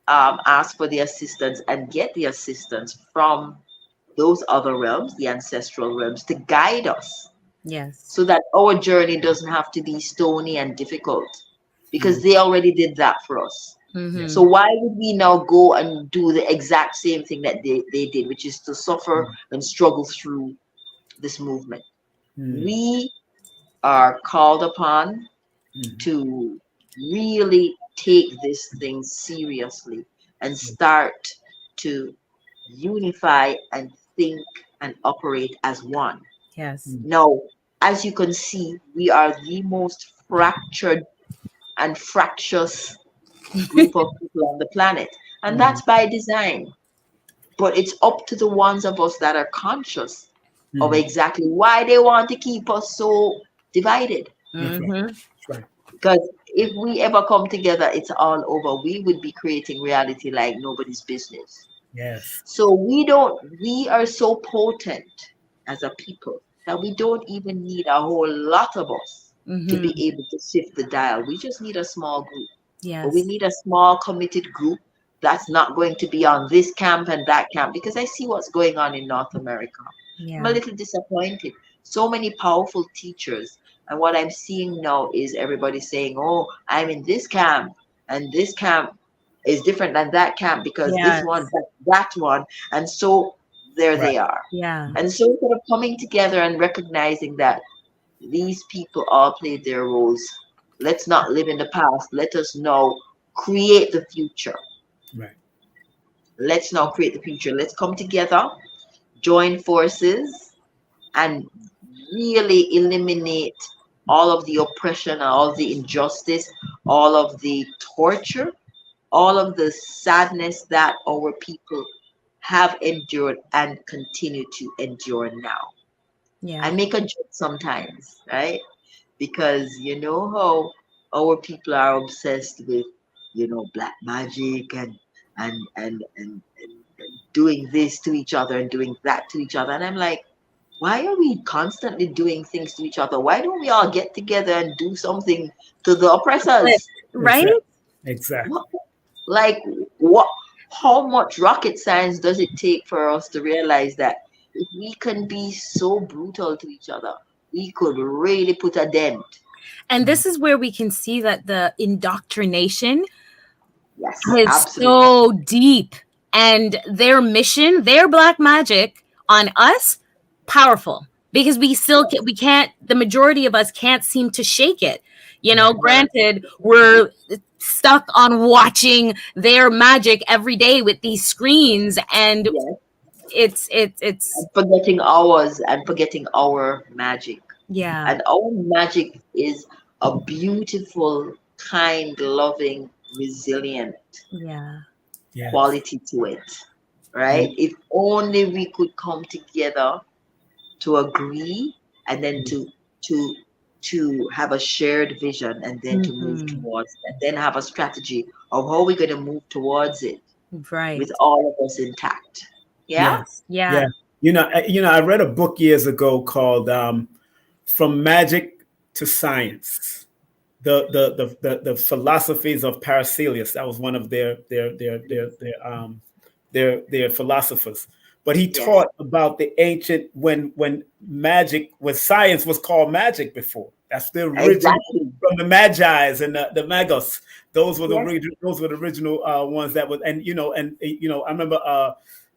ask for the assistance and get the assistance from those other realms, the ancestral realms, to guide us. Yes. So that our journey doesn't have to be stony and difficult, because they already did that for us. Mm-hmm. So why would we now go and do the exact same thing that they did, which is to suffer and struggle through this movement? We are called upon to really take this thing seriously and start to unify and think and operate as one. Yes. Now, as you can see, we are the most fractured and fractious group of people on the planet, and that's by design. But it's up to the ones of us that are conscious of exactly why they want to keep us so divided. Mm-hmm. Because if we ever come together, it's all over. We would be creating reality like nobody's business. Yes. So we are so potent as a people that we don't even need a whole lot of us to Mm-hmm. be able to shift the dial. We just need a small group. But we Yes. need a small committed group that's not going to be on this camp and that camp, because I see what's going on in North America. I'm a Yeah. little disappointed. So many powerful teachers. And what I'm seeing now is everybody saying, oh, I'm in this camp, and this camp is different than that camp because this Yes. one, that one. And so there Right. they are. Yeah. And so instead of coming together and recognizing that these people all played their roles, let's not live in the past. Let us now create the future. Right. Let's now create the future. Let's come together, join forces, and really eliminate all of the oppression, all of the injustice, all of the torture, all of the sadness that our people have endured and continue to endure now. I Yeah. make a joke sometimes, right? Because you know how our people are obsessed with, black magic and doing this to each other and doing that to each other. And I'm like, why are we constantly doing things to each other? Why don't we all get together and do something to the oppressors? Right? Exactly. Exactly. What, like what? How much rocket science does it take for us to realize that if we can be so brutal to each other, we could really put a dent? And this is where we can see that the indoctrination Yes, is absolutely. so deep, and their mission, their black magic on us, powerful, because we can't, the majority of us can't seem to shake it. Right. Granted, we're stuck on watching their magic every day with these screens, and Yes, it's and forgetting ours and forgetting our magic. yeah, And our magic is a beautiful, kind, loving, resilient yeah. Yes. quality to it, And right? If only we could come together to agree and then to to have a shared vision and then to move Hmm. towards it, and then have a strategy of how we're going to move towards it Right. with all of us intact. Yeah. yes. Yeah. Yeah. I read a book years ago called From Magic to Science. The philosophies of Paracelsus. That was one of their philosophers. But he Yes. taught about the ancient when science was called magic before. That's the original Exactly. from the Magi's and the Magos. Those were the Yes. original. Those were the original ones that was. I remember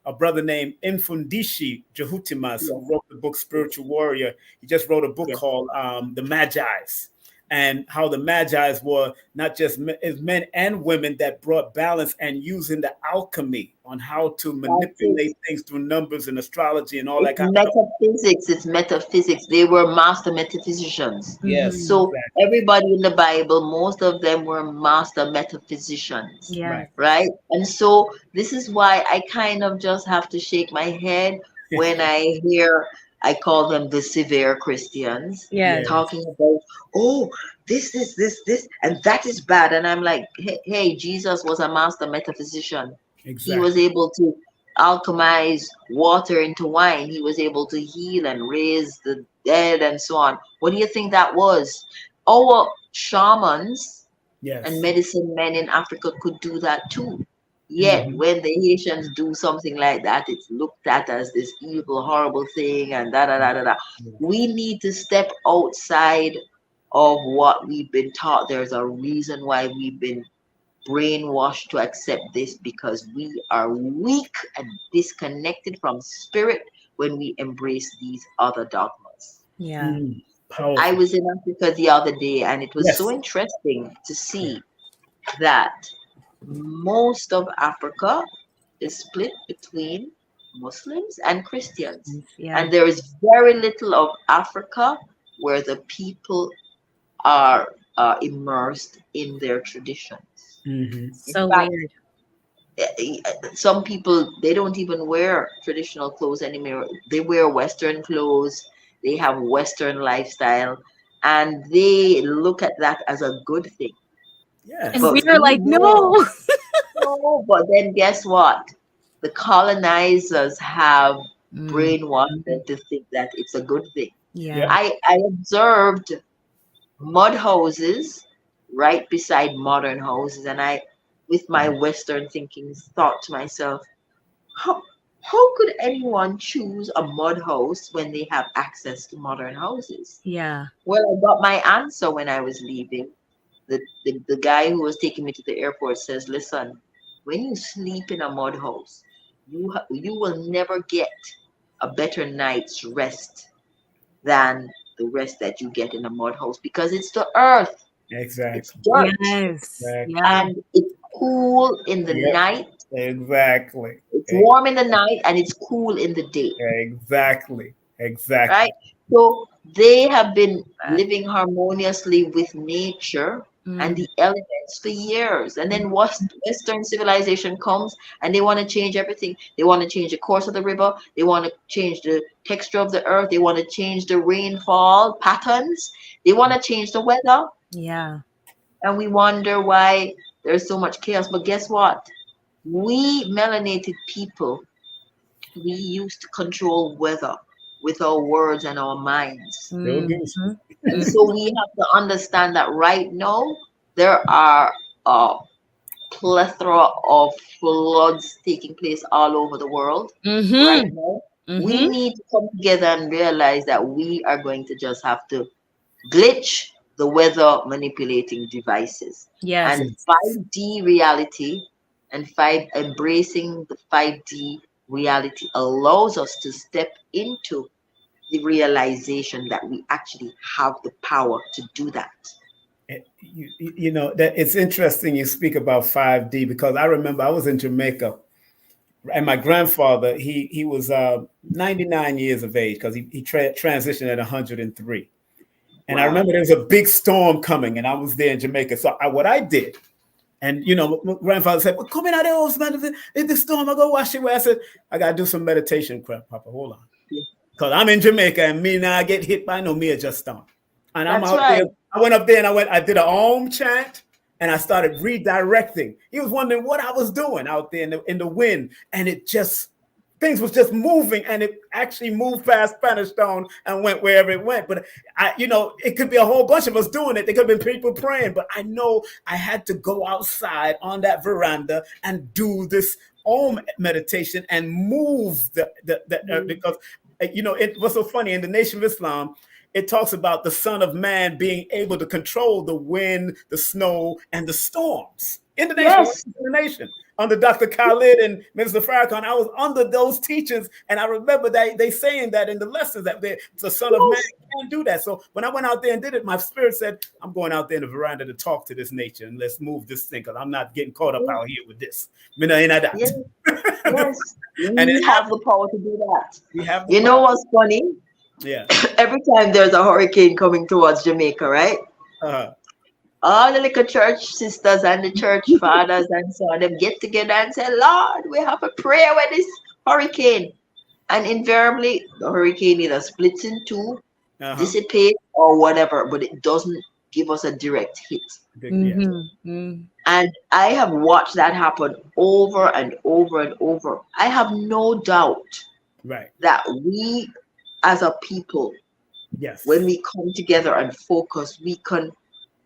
a brother named Infundishi Jehutimas, Yes. who wrote the book Spiritual Warrior. He just wrote a book Yes. called The Magi's, and how the Magi's were not just men and women that brought balance and using the alchemy on how to That's it. manipulate things through numbers and astrology and all It's that kind of stuff. metaphysics. It's metaphysics. They were master metaphysicians. Yes, Hmm. So exactly. everybody in the Bible, most of them were master metaphysicians, Right. Yes. right? And so this is why I kind of just have to shake my head when I hear, I call them the severe Christians, Yes. Yes, talking about, oh, this, and that is bad. And I'm like, hey, Jesus was a master metaphysician. He was exactly. able to alchemize water into wine. He was able to heal and raise the dead and so on. What do you think that was? Our shamans and Yes. medicine men in Africa could do that too. Yet Hmm. when the Haitians do something like that, it's looked at as this evil, horrible thing and da da da da da. We need to step outside of what we've been taught. There's a reason why we've been brainwashed to accept this, because we are weak and disconnected from spirit when we embrace these other dogmas. Yeah. Mm, I powerful. was in Africa the other day, and it was so Yes. interesting to Yeah. see that most of Africa is split between Muslims and Christians. Yeah. And there is very little of Africa where the people are immersed in their traditions. Hmm. In So fact, weird. some people, they don't even wear traditional clothes anymore. They wear Western clothes. They have Western lifestyle, and they look at that as a good thing. And Yes. But we're we like, know, no. no. But then guess what? the colonizers have brainwashed them to think that it's a good thing. Yeah. I observed mud houses right beside modern houses, and I, with my Western thinking, thought to myself, how could anyone choose a mud house when they have access to modern houses? Yeah. Well, I got my answer when I was leaving. The guy who was taking me to the airport says, listen, when you sleep in a mud house, you will never get a better night's rest than the rest that you get in a mud house, because it's the earth. It's Exactly. dirt. Yes. Exactly. Yeah. And it's cool in the night. Exactly. It's warm in the night and it's cool in the day. Exactly. Exactly. Right? So they have been living harmoniously with nature and the elements for years. And then Western civilization comes and they want to change everything. They want to change the course of the river. They want to change the texture of the earth. They want to change the rainfall patterns. They want to change the weather. Yeah. And we wonder why there's so much chaos. But guess what? We melanated people, we used to control weather with our words and our minds. And so we have to understand that right now there are a plethora of floods taking place all over the world right now. We need to come together and realize that we are going to just have to glitch the weather manipulating devices. Yes. And 5D reality and embracing the 5D reality allows us to step into the realization that we actually have the power to do that. You know, that it's interesting you speak about 5D, because I remember I was in Jamaica and my grandfather, he was 99 years of age, because he transitioned at 103. And I remember there was a big storm coming and I was there in Jamaica. So what I did, and, you know, my grandfather said, well, come in out there, in the storm. I go wash your way. I said, I got to do some meditation, Papa. Hold on. Because I'm in Jamaica and me now I get hit by no mere just storm. And I'm out there. I went up there and I did a Om chant and I started redirecting. He was wondering what I was doing out there in the wind. And things was just moving, and it actually moved past Spanish Town and went wherever it went. But it could be a whole bunch of us doing it. There could have been people praying, but I know I had to go outside on that veranda and do this Om meditation and move because it was so funny in the Nation of Islam. It talks about the Son of Man being able to control the wind, the snow, and the storms in the nation. Under Dr. Khalid and Minister Farrakhan, I was under those teachings, and I remember they saying that in the lessons that the Son of Man can't do that. So when I went out there and did it, my spirit said, I'm going out there in the veranda to talk to this nature, and let's move this thing, because I'm not getting caught up out here with this. Yes. And we have the power to do that. We have you know what's funny? Yeah. Every time there's a hurricane coming towards Jamaica, right? All the little church sisters and the church fathers and so on, them get together and say, Lord, we have a prayer with this hurricane. And invariably, the hurricane either splits in two, dissipates, or whatever, but it doesn't give us a direct hit. And I have watched that happen over and over and over. I have no doubt that we as a people, when we come together and focus, we can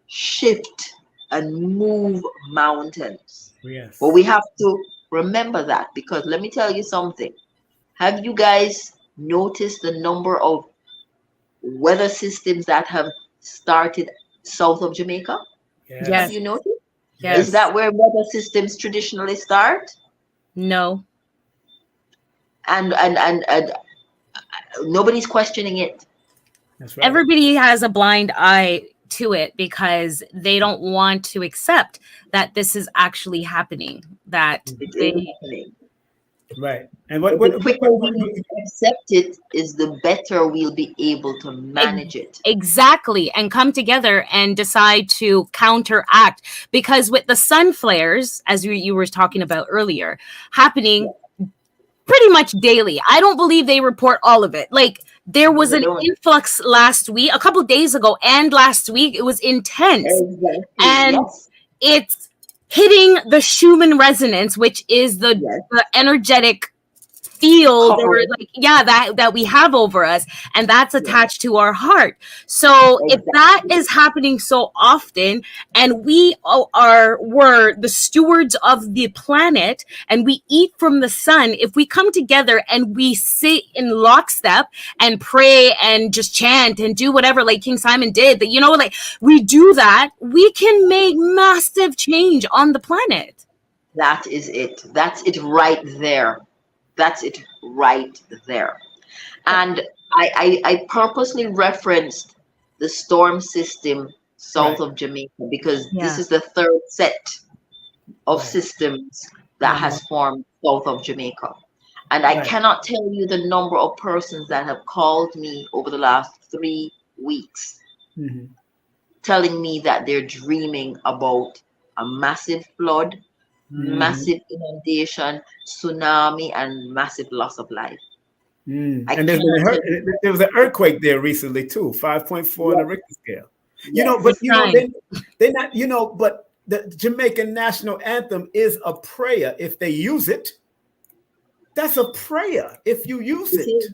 shift and move mountains. But we have to remember that, because let me tell you something. Have you guys noticed the number of weather systems that have started south of Jamaica? Have you noticed? Is that where weather systems traditionally start? No. And nobody's questioning it. That's right. Everybody has a blind eye to it because they don't want to accept that this is actually happening. That right. And the quicker we accept it, is the better we'll be able to manage it. Exactly. And come together and decide to counteract. Because with the sun flares, as you were talking about earlier, happening pretty much daily. I don't believe they report all of it. Like, there was an influx last week, a couple of days ago, and last week it was intense. And it's hitting the Schumann resonance, which is the energetic field or like that we have over us, and that's attached to our heart. So if that is happening so often, and we're the stewards of the planet, and we eat from the sun, if we come together and we sit in lockstep and pray and just chant and do whatever like King Simon did, that like we do that, we can make massive change on the planet. That is it. That's it right there. That's it right there. And I purposely referenced the storm system south of Jamaica because this is the third set of systems that has formed south of Jamaica. And I cannot tell you the number of persons that have called me over the last 3 weeks telling me that they're dreaming about a massive flood, massive inundation, tsunami, and massive loss of life. And there was an earthquake there recently too, 5.4 on the Richter scale. They're not. But the Jamaican national anthem is a prayer. If they use it, that's a prayer. If you use it.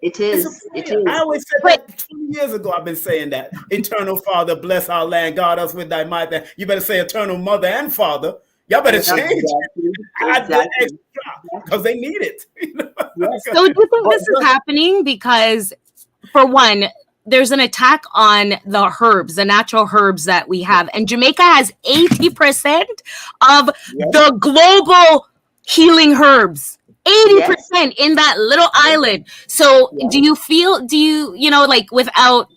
It is. I always said that 20 years ago. I've been saying that. Eternal Father, bless our land, guard us with thy might. You better say Eternal Mother and Father. Y'all better change. I did extra because they need it. So do you think this is happening because, for one, there's an attack on the herbs, the natural herbs that we have, and Jamaica has 80% of the global healing herbs. 80% in that little island. So do you like, without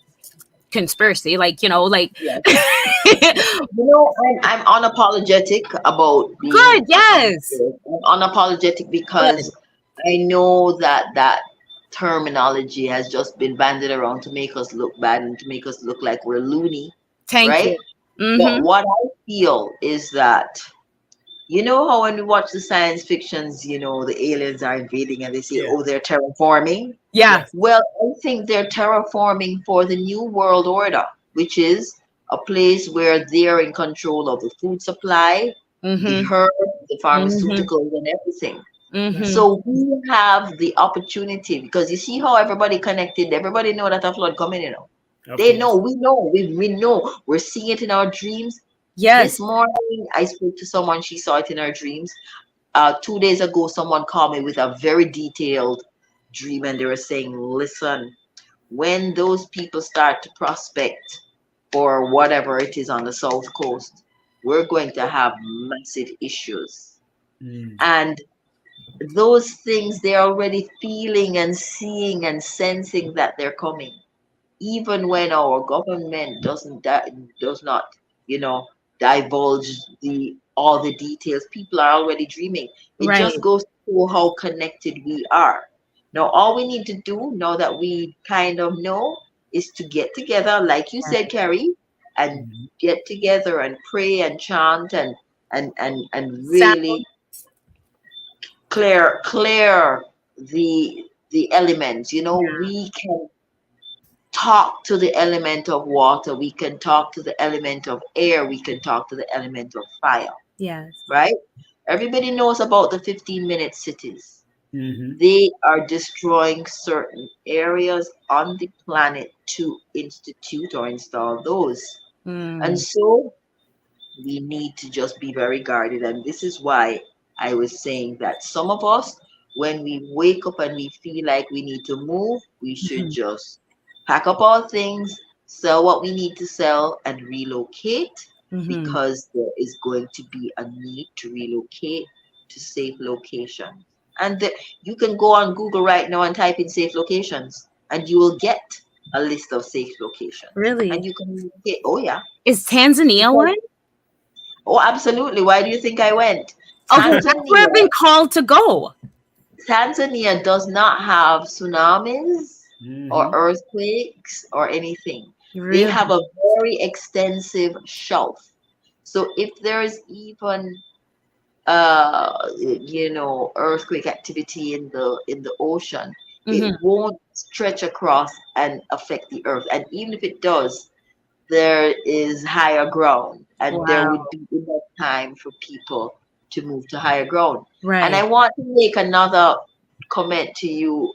conspiracy, like I'm unapologetic about good. Yes, I'm unapologetic because I know that terminology has just been banded around to make us look bad and to make us look like we're loony. Thank you. But what I feel is that, how when we watch the science fictions, the aliens are invading and they say, they're terraforming. Yeah. Well, I think they're terraforming for the new world order, which is a place where they're in control of the food supply, the herbs, the pharmaceuticals, and everything. So we have the opportunity, because you see how everybody connected. Everybody know that a flood coming, They know, we know, we know. We're seeing it in our dreams. Yes. This morning, I spoke to someone. She saw it in her dreams. 2 days ago, someone called me with a very detailed dream, and they were saying, listen, when those people start to prospect for whatever it is on the South Coast, we're going to have massive issues. And those things, they're already feeling and seeing and sensing that they're coming. Even when our government does not, divulge all the details, people are already dreaming. It just goes to how connected we are. Now, all we need to do, now that we kind of know, is to get together, like you said, Kerry, and get together and pray and chant and really clear the elements. We can talk to the element of water, we can talk to the element of air, we can talk to the element of fire. Yes. Right? Everybody knows about the 15-minute cities. They are destroying certain areas on the planet to institute or install those. And so we need to just be very guarded. And this is why I was saying that some of us, when we wake up and we feel like we need to move, we should just pack up our things, sell what we need to sell, and relocate, because there is going to be a need to relocate to safe locations. And you can go on Google right now and type in safe locations, and you will get a list of safe locations. Really? And you can relocate. Oh, yeah. Is Tanzania one? Oh, absolutely. Why do you think I went? Okay, that's where I've been called to go. Tanzania does not have tsunamis or earthquakes or anything. Really? They have a very extensive shelf. So if there's even earthquake activity in the ocean, it won't stretch across and affect the earth. And even if it does, there is higher ground, and there Wow. would be enough time for people to move to higher ground. And I Right. want to make another comment to you,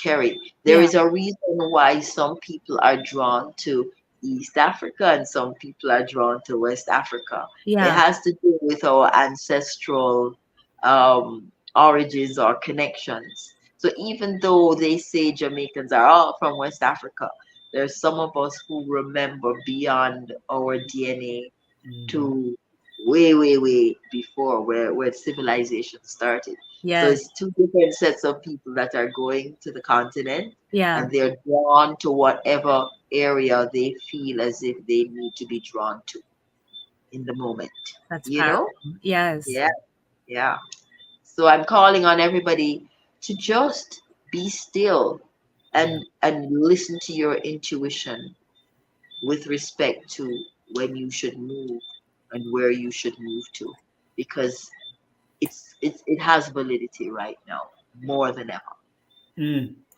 Kerry. There Yeah. is a reason why some people are drawn to East Africa and some people are drawn to West Africa. It Yeah. has to do with our ancestral origins or connections. So even though they say Jamaicans are all from West Africa, there's some of us who remember beyond our DNA to way, way, way before where civilization started. So Yes. it's two different sets of people that are going to the continent, Yeah. and they're drawn to whatever area they feel as if they need to be drawn to in the moment. That's You powerful. know? Yes. Yeah, yeah. So I'm calling on everybody to just be still and listen to your intuition with respect to when you should move and where you should move to, because it has validity right now more than ever.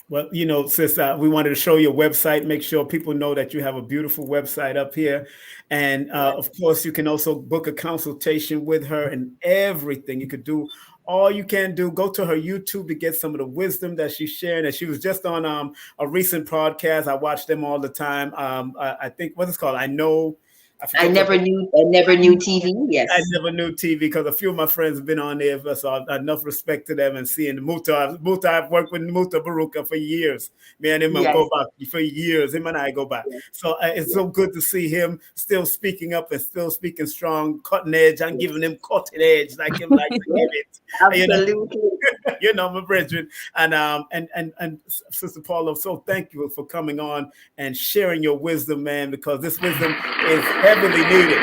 Well, sis, we wanted to show your website, make sure people know that you have a beautiful website up here. And of course, you can also book a consultation with her and everything. You could do all you can do. Go to her YouTube to get some of the wisdom that she's sharing. And she was just on a recent podcast. I watch them all the time. I think, what's it called? I I forget what never knew TV. I Yes. never knew TV because a few of my friends have been on there, so enough respect to them and seeing the Muta. I've worked with Muta Baruka for years. Me and him Yes. go back for years. Him and I go back. Yes. So it's so good to see him still speaking up and still speaking strong, cutting edge. I'm giving him cutting edge like him like to give it. Absolutely. My brethren. And Sister Paula, so thank you for coming on and sharing your wisdom, man, because this wisdom is heavily needed.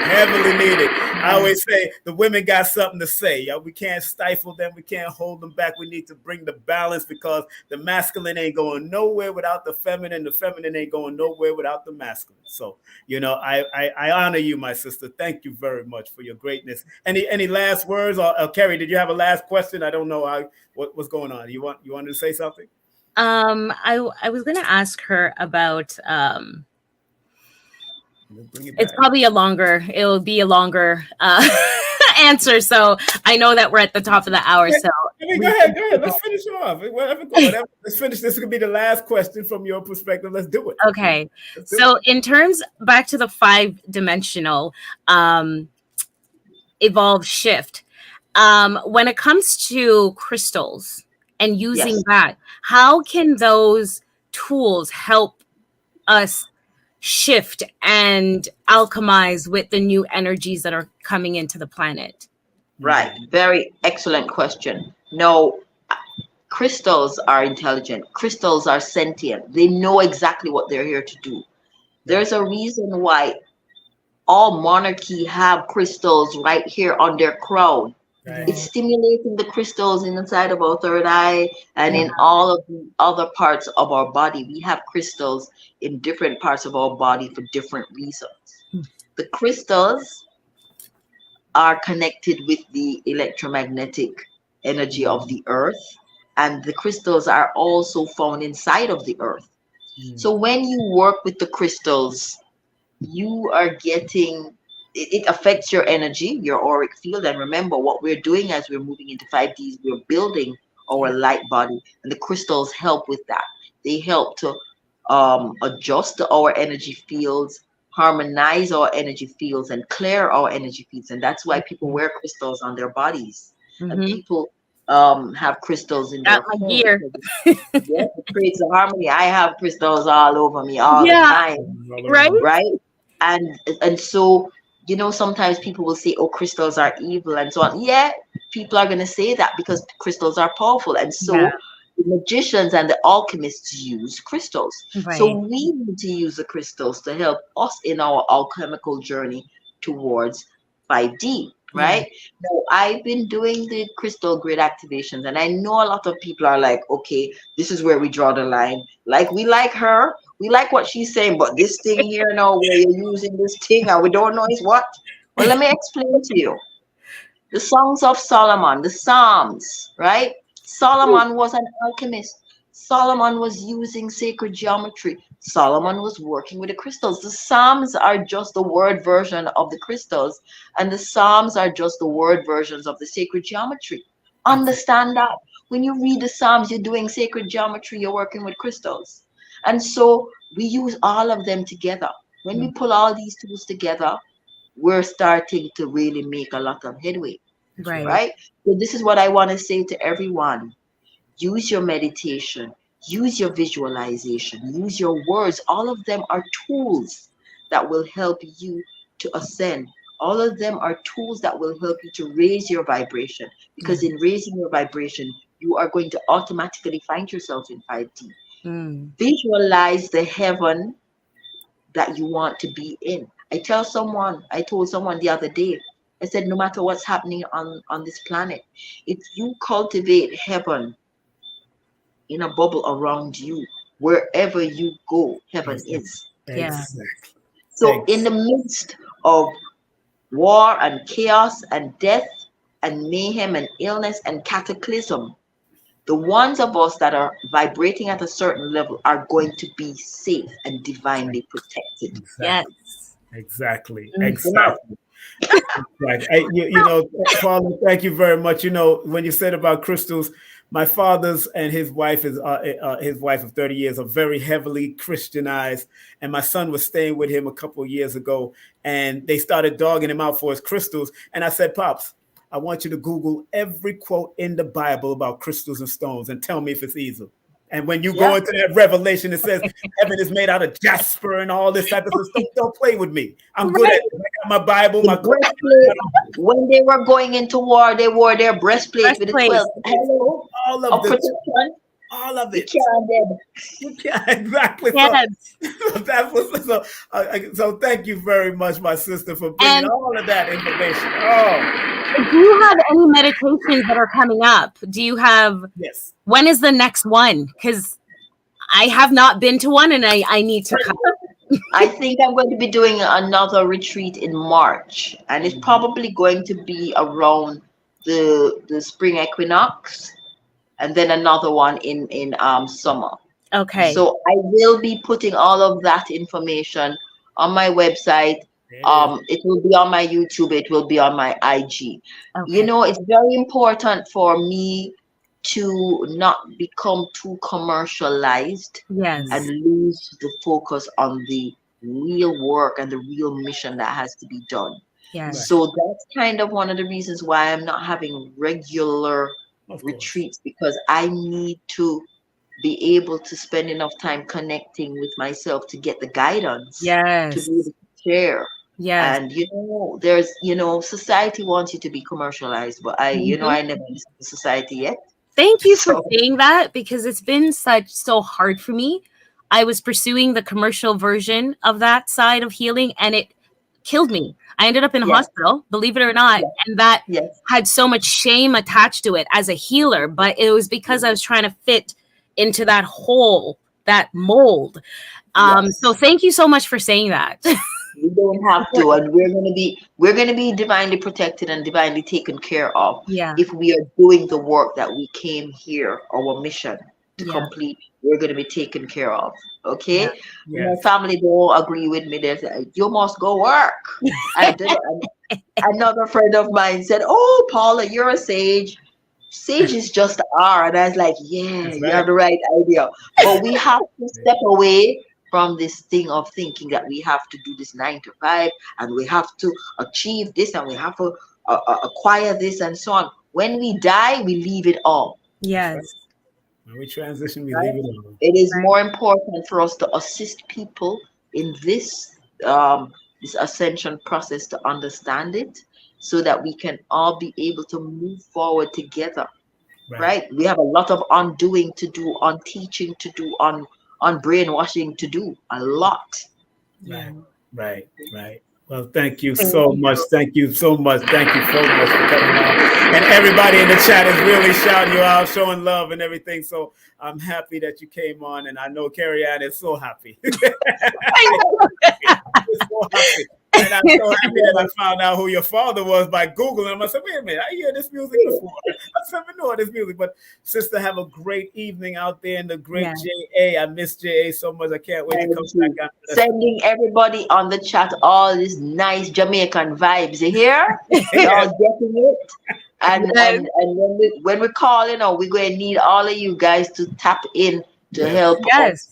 Heavily needed. I always say the women got something to say. We can't stifle them. We can't hold them back. We need to bring the balance because the masculine ain't going nowhere without the feminine. The feminine ain't going nowhere without the masculine. So, I honor you, my sister. Thank you very much for your greatness. Any last words? Or Kerry, did you have a last question? I don't know what's going on. You wanted to say something? I was gonna ask her about it'll be a longer answer. So I know that we're at the top of the hour. So go ahead. Let's finish off. Whatever. Let's finish. This could be the last question from your perspective. Let's do it. Okay. So in terms back to the 5-dimensional evolve shift, when it comes to crystals and using that, how can those tools help us shift and alchemize with the new energies that are coming into the planet? Right. Very excellent question. No, crystals are intelligent. Crystals are sentient. They know exactly what they're here to do. There's a reason why all monarchy have crystals right here on their crown. Right. It's stimulating the crystals inside of our third eye and in all of the other parts of our body. We have crystals in different parts of our body for different reasons. The crystals are connected with the electromagnetic energy of the earth, and the crystals are also found inside of the earth. So when you work with the crystals, you are getting, it affects your energy, your auric field. And remember, what we're doing as we're moving into 5Ds, we're building our light body, and the crystals help with that. They help to adjust our energy fields, harmonize our energy fields, and clear our energy fields. And that's why people wear crystals on their bodies. And people have crystals in their gear. It creates a harmony. I have crystals all over me all the time. Right? And so, sometimes people will say, oh, crystals are evil and so on. Yeah, people are going to say that because crystals are powerful. And so the magicians and the alchemists use crystals. Right. So we need to use the crystals to help us in our alchemical journey towards 5D. Right? Now, I've been doing the crystal grid activations, and I know a lot of people are like, okay, this is where we draw the line. Like, we like her, we like what she's saying, but this thing here now, where you're using this thing and we don't know it's what. Well, let me explain to you. The Songs of Solomon, the Psalms, right? Solomon was an alchemist. Solomon was using sacred geometry. Solomon was working with the crystals. The Psalms are just the word version of the crystals, and the Psalms are just the word versions of the sacred geometry. Understand that. When you read the Psalms, you're doing sacred geometry, you're working with crystals. And so we use all of them together. When we pull all these tools together, we're starting to really make a lot of headway. Right? So this is what I want to say to everyone. Use your meditation, use your visualization, use your words. All of them are tools that will help you to ascend. All of them are tools that will help you to raise your vibration, because in raising your vibration, you are going to automatically find yourself in 5D. Visualize the heaven that you want to be in. I told someone the other day, I said, no matter what's happening on this planet, if you cultivate heaven in a bubble around you, wherever you go, heaven is. Exactly. So in the midst of war and chaos and death and mayhem and illness and cataclysm, the ones of us that are vibrating at a certain level are going to be safe and divinely protected. Exactly. Right. Paula, thank you very much. When you said about crystals, my father's and his wife of 30 years are very heavily Christianized, and my son was staying with him a couple of years ago, and they started dogging him out for his crystals. And I said, Pops, I want you to Google every quote in the Bible about crystals and stones and tell me if it's evil. And when you go into that revelation, it says heaven is made out of jasper and all this type of stuff. Don't play with me. I'm good at it. I got my Bible, my breastplate. When they were going into war, they wore their breastplate with the 12. Hello, all of this. All of it. Exactly. So thank you very much, my sister, for bringing all of that information. Do you have any meditations that are coming up? Do you have? Yes. When is the next one? Because I have not been to one, and I need to come. I think I'm going to be doing another retreat in March, and it's probably going to be around the spring equinox, and then another one in summer. Okay. So I will be putting all of that information on my website. It will be on my YouTube. It will be on my IG. Okay. It's very important for me to not become too commercialized and lose the focus on the real work and the real mission that has to be done. So that's kind of one of the reasons why I'm not having regular retreats, because I need to be able to spend enough time connecting with myself to get the guidance to be able to share. And there's society wants you to be commercialized, but I never listened to society yet. Thank you for saying that, because it's been so hard for me. I was pursuing the commercial version of that side of healing, and it killed me. I ended up in a hospital, believe it or not, and that had so much shame attached to it as a healer, but it was because I was trying to fit into that hole, that mold. So thank you so much for saying that. We don't have to, and we're going to be divinely protected and divinely taken care of if we are doing the work that we came here, our mission to complete. We're going to be taken care of. Okay. My family don't agree with me. They say, you must go work. Another friend of mine said, oh, Paula, you're a sage. Sage is just R. And I was like, you have the right idea. But we have to step away from this thing of thinking that we have to do this 9 to 5 and we have to achieve this and we have to acquire this and so on. When we die, we leave it all. When we transition, we leave it all. It is more important for us to assist people in this this ascension process to understand it, so that we can all be able to move forward together. Right? We have a lot of undoing to do, on teaching to do, on brainwashing to do, a lot. Right. Well, thank you so much. Thank you so much. Thank you so much for coming on. And everybody in the chat is really shouting you out, showing love and everything. So I'm happy that you came on, and I know Kerry-Ann is so happy. So happy. And I'm so happy that I found out who your father was by Googling. I said, wait a minute, I hear this music before. I never knew this music. But sister, have a great evening out there in the great JA. I miss JA so much. I can't wait to come back out. Sending everybody on the chat all these nice Jamaican vibes. You hear? Y'all getting it? And when we call, we're going to need all of you guys to tap in to help us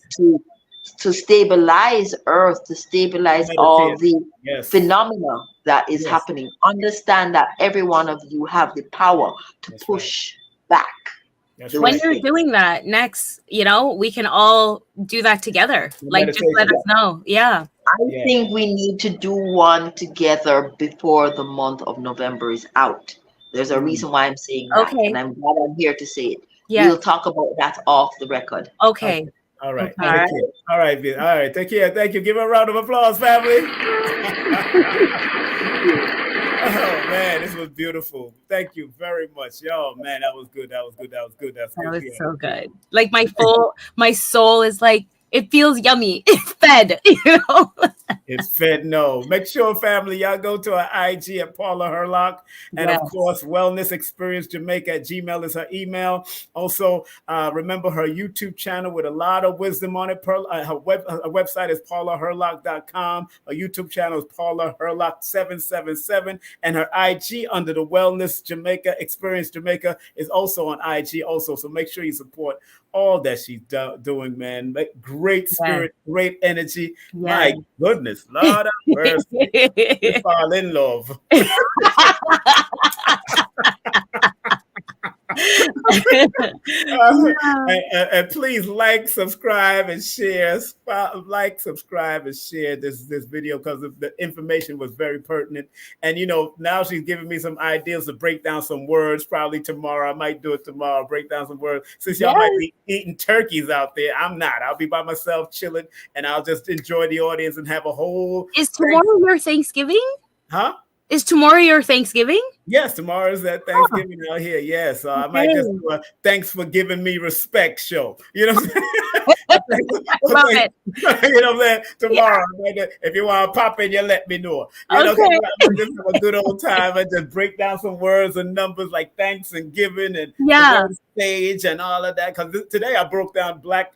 to stabilize Earth, to stabilize all the phenomena that is happening. Understand that every one of you have the power to push back. When you're doing that next, we can all do that together. Like, just let us know. Yeah. I think we need to do one together before the month of November is out. There's a reason why I'm saying that. Okay. And I'm glad I'm here to say it. Yeah. We'll talk about that off the record. Okay. All right. Okay. All right. All right. Take care. Thank you. Give a round of applause, family. Oh man, this was beautiful. Thank you very much. Yo, man, that was good. That was so good. Like my soul is like, it feels yummy. It's fed, It's fed. No. Make sure, family, y'all go to our IG at Paula Hurlock. And of course, Wellness Experience Jamaica at Gmail is her email. Also, remember her YouTube channel with a lot of wisdom on it. Her website is paulahurlock.com. Her YouTube channel is Paula Hurlock 777. And her IG under the Wellness Jamaica Experience Jamaica is also on IG also. So make sure you support all that she's doing, man. Great spirit, great energy. My goodness, Lord of mercy. We fall in love. And please like, subscribe, and share. Like, subscribe, and share this video because the information was very pertinent. And now she's giving me some ideas to break down some words. Probably tomorrow, I might do it tomorrow. Break down some words. Since y'all might be eating turkeys out there, I'm not. I'll be by myself, chilling, and I'll just enjoy the audience and have a whole. Is tomorrow your Thanksgiving? Huh? Is tomorrow your Thanksgiving? Yes, tomorrow is that Thanksgiving out here. Yes, so I might just do a thanks for giving me respect show. You know what I'm saying? Love it. You know what I'm saying? Tomorrow, if you want to pop in, you let me know. You know, just have a good old time and just break down some words and numbers like thanks and giving and stage and all of that. Because today I broke down Black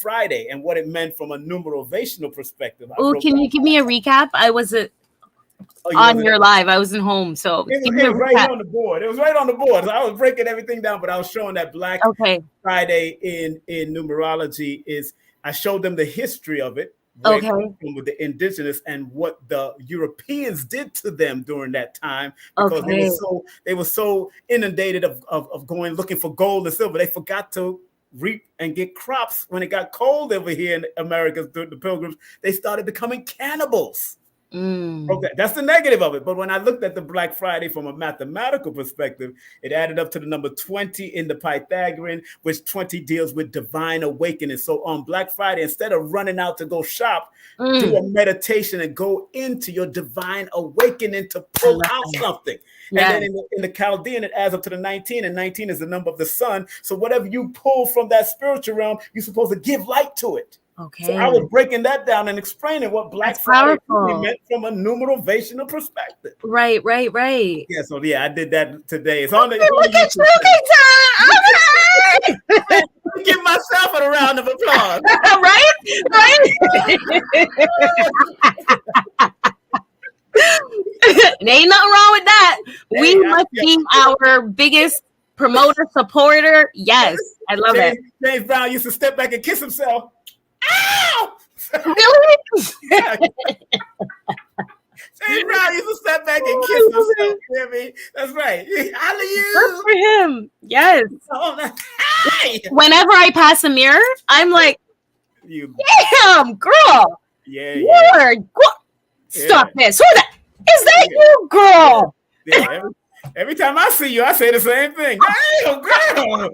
Friday and what it meant from a numerational perspective. Oh, can you give me a recap? I was on your live. I wasn't home, so it was right on the board. It was right on the board. So I was breaking everything down, but I was showing that Black Friday in numerology is. I showed them the history of it, with the indigenous and what the Europeans did to them during that time because they were so inundated of going looking for gold and silver. They forgot to reap and get crops when it got cold over here in America. The Pilgrims, they started becoming cannibals. Okay, that's the negative of it. But when I looked at the Black Friday from a mathematical perspective, it added up to the number 20 in the Pythagorean, which 20 deals with divine awakening. So on Black Friday, instead of running out to go shop, do a meditation and go into your divine awakening to pull out something. And then in the Chaldean, it adds up to the 19, and 19 is the number of the sun. So whatever you pull from that spiritual realm, you're supposed to give light to it. Okay. So I was breaking that down and explaining what Black Friday meant from a numerational perspective. Right. Yeah, so I did that today. It's on the Look at you, okay. Give myself a round of applause. right. Ain't nothing wrong with that. We must be our biggest promoter, supporter. Yes, I love it. James Brown used to step back and kiss himself. Ow! Really? James Brown used to step back and kiss himself. You hear me? That's right. Holla you. Good for him. Yes. Hey! Whenever I pass a mirror, I'm like, damn, girl. Lord, stop this. Who that? Is that you, girl? Yeah, every time I see you, I say the same thing. Damn, girl.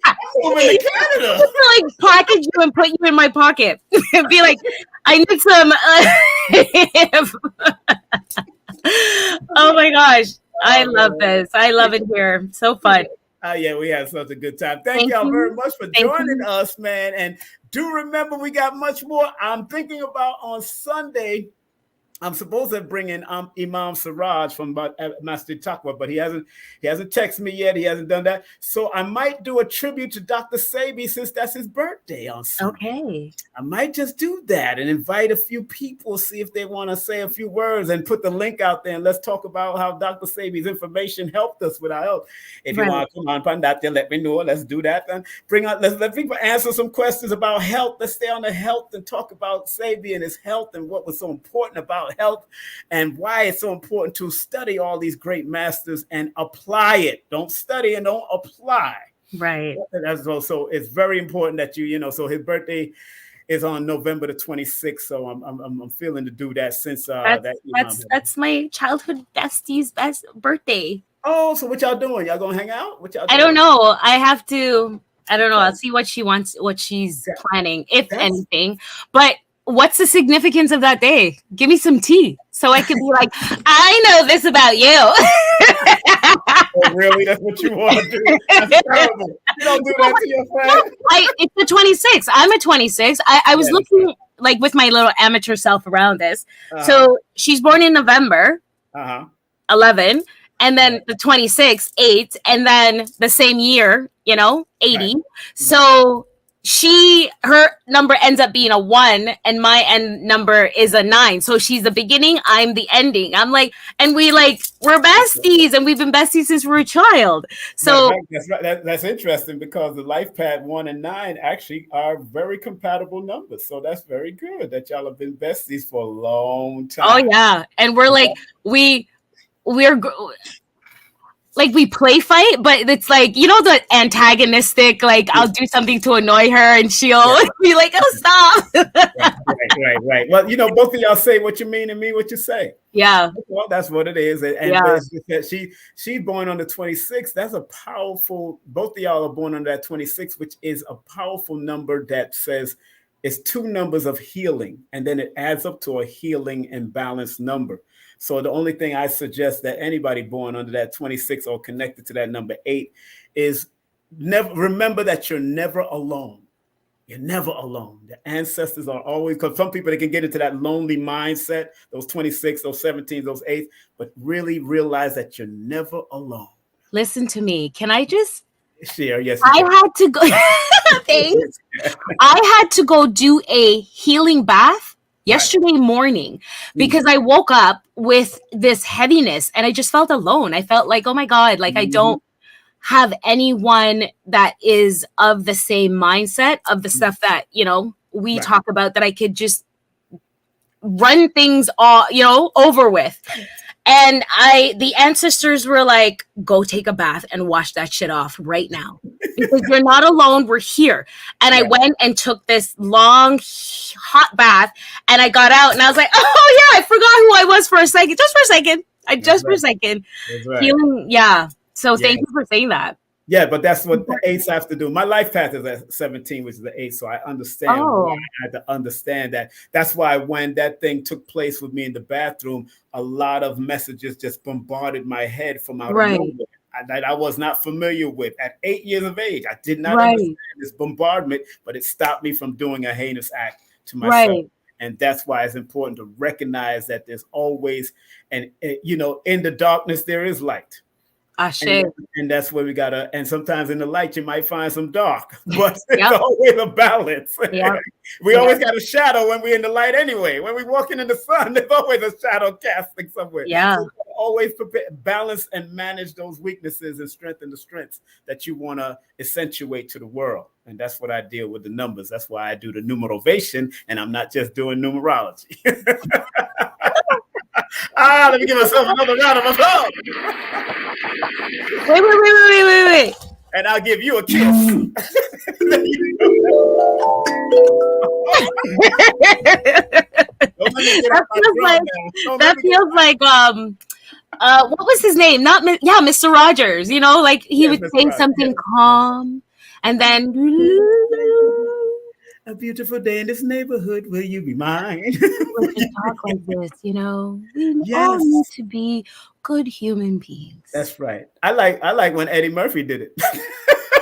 I'm moving to Canada. I like package you and put you in my pocket. Be like, I need some. Oh my gosh. I love this. I love it here. So fun. We had such a good time. Thank y'all very much for joining us, man. And do remember, we got much more. I'm thinking about on Sunday. I'm supposed to bring in Imam Siraj from Masjid Taqwa, but he hasn't texted me yet. He hasn't done that. So I might do a tribute to Dr. Sabi since that's his birthday on Sunday. Okay. I might just do that and invite a few people, see if they want to say a few words and put the link out there. And let's talk about how Dr. Sabi's information helped us with our health. If you want to come on, Pandata, let me know. Let's do that. And let's let people answer some questions about health. Let's stay on the health and talk about Sabi and his health and what was so important about health and why it's so important to study all these great masters and apply it. Don't study and don't apply. Right. So it's very important that so his birthday is on November the 26th, so I'm feeling to do that since that's my childhood bestie's best birthday. Oh, so what y'all doing? Y'all gonna hang out? What y'all doing? I don't know. I don't know. I'll see what she wants, what she's planning, if anything. But what's the significance of that day? Give me some tea so I can be like, I know this about you. Oh, really? That's what you want to do? That's terrible. You don't do that to your friend. It's the 26th. I'm a 26. I was looking like with my little amateur self around this. So she's born in November 11, and then the 26th, 8, and then the same year, 80. Right. So her number ends up being a 1 and my end number is a 9. So she's the beginning, I'm the ending. I'm like, and we're besties and we've been besties since we were a child. So that's right. That's interesting because the life path 1 and 9 actually are very compatible numbers. So that's very good that y'all have been besties for a long time. Oh yeah. And we're like, we're like we play fight, but it's like, the antagonistic, like I'll do something to annoy her and she'll be like, oh, stop. Right. Well, both of y'all say what you mean and mean what you say. Yeah. Well, that's what it is. And she's born on the 26th. That's a powerful, both of y'all are born on that 26th, which is a powerful number that says it's 2 numbers of healing. And then it adds up to a healing and balanced number. So the only thing I suggest that anybody born under that 26 or connected to that number 8 is never remember that you're never alone. You're never alone. The ancestors are always, because some people, they can get into that lonely mindset, those 26, those 17, those 8, but really realize that you're never alone. Listen to me. Can I just share? Yes. I had to go. Thanks. I had to go do a healing bath yesterday morning because I woke up with this heaviness and I just felt alone. I felt like, oh my God, like I don't have anyone that is of the same mindset of the stuff that, we talk about, that I could just run things all, over with. And the ancestors were like, go take a bath and wash that shit off right now. Because you're not alone. We're here. And I went and took this long, hot bath. And I got out and I was like, oh, yeah, I forgot who I was for a second. Just for a second. For a second. Feeling, yeah. So thank you for saying that. Yeah, but that's what the 8s have to do. My life path is at 17, which is the 8. So I understand why I had to understand that. That's why when that thing took place with me in the bathroom, a lot of messages just bombarded my head from out of nowhere that I was not familiar with. At 8 years of age, I did not understand this bombardment, but it stopped me from doing a heinous act to myself. Right. And that's why it's important to recognize that there's always, in the darkness, there is light. And that's where we gotta, and sometimes in the light you might find some dark, but it's always a balance. We always got a shadow when we're in the light anyway. When we're walking in the sun, there's always a shadow casting somewhere. So always balance and manage those weaknesses and strengthen the strengths that you want to accentuate to the world. And that's what I deal with the numbers. That's why I do the numerovation, and I'm not just doing numerology. Let me give myself another round of applause. Wait. And I'll give you a kiss. That feels like what was his name? Mr. Rogers. Like he would say something calm, and then a beautiful day in this neighborhood, will you be mine? We can talk like this, we all need to be good human beings. That's right. I like when Eddie Murphy did it.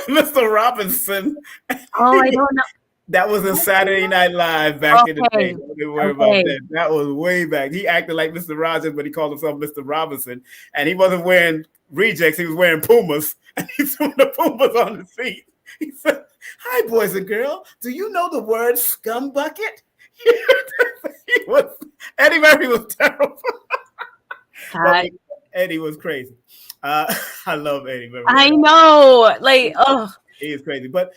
Mr. Robinson. Oh, I don't know. That was a Saturday Night Live back in the day. Okay. Don't worry about that. That was way back. He acted like Mr. Rogers, but he called himself Mr. Robinson. And he wasn't wearing Rejects. He was wearing Pumas. And he threw the Pumas on the seat. He said, "Hi, boys and girls. Do you know the word scum bucket?" Eddie Murphy was terrible. Eddie was crazy. I love Eddie Murphy. I know. Like, oh. He is crazy. But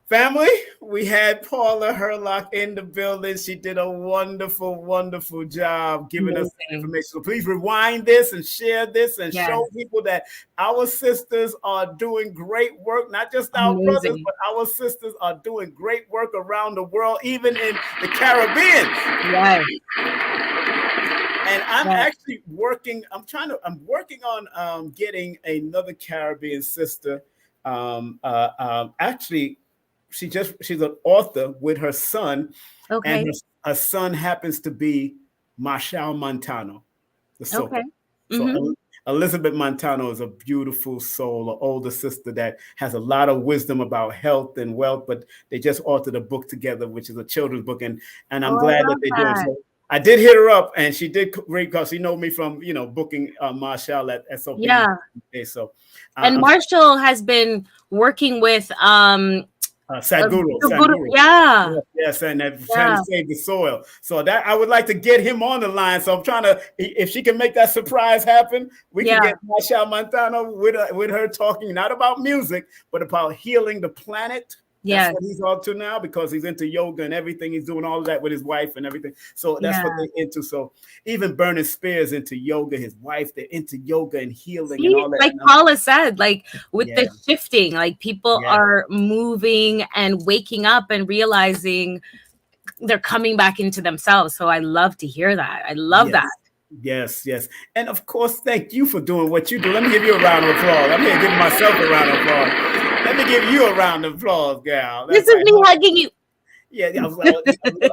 family, we had Paula Hurlock in the building. She did a wonderful, wonderful job giving us information. So please rewind this and share this and show people that our sisters are doing great work. Not just our brothers, but our sisters are doing great work around the world, even in the Caribbean. Yes. And I'm actually working. I'm working on getting another Caribbean sister. Actually, she's an author with her son, and her son happens to be Marshall Montano, the soul. So Elizabeth Montano is a beautiful soul, an older sister that has a lot of wisdom about health and wealth. But they just authored a book together, which is a children's book, and I'm glad that they're doing so. I did hit her up, and she did great because she know me from booking Marshall at SOP. Yeah. So, and Marshall has been working with Sadhguru. Yes, and trying to save the soil. So that I would like to get him on the line. So I'm trying to, if she can make that surprise happen, we can get Marshall Montano with her talking not about music, but about healing the planet. That's what he's up to now, because he's into yoga and everything. He's doing all of that with his wife and everything. So that's what they're into. So even Burning Spears into yoga, his wife, they're into yoga and healing and all that. Like Paula said, like with the shifting, like people are moving and waking up and realizing they're coming back into themselves. So I love to hear that. I love that. Yes. And of course, thank you for doing what you do. Let me give you a round of applause. I'm here giving myself a round of applause. Let me give you a round of applause, gal. This is me hugging you. Yeah, I'm loving the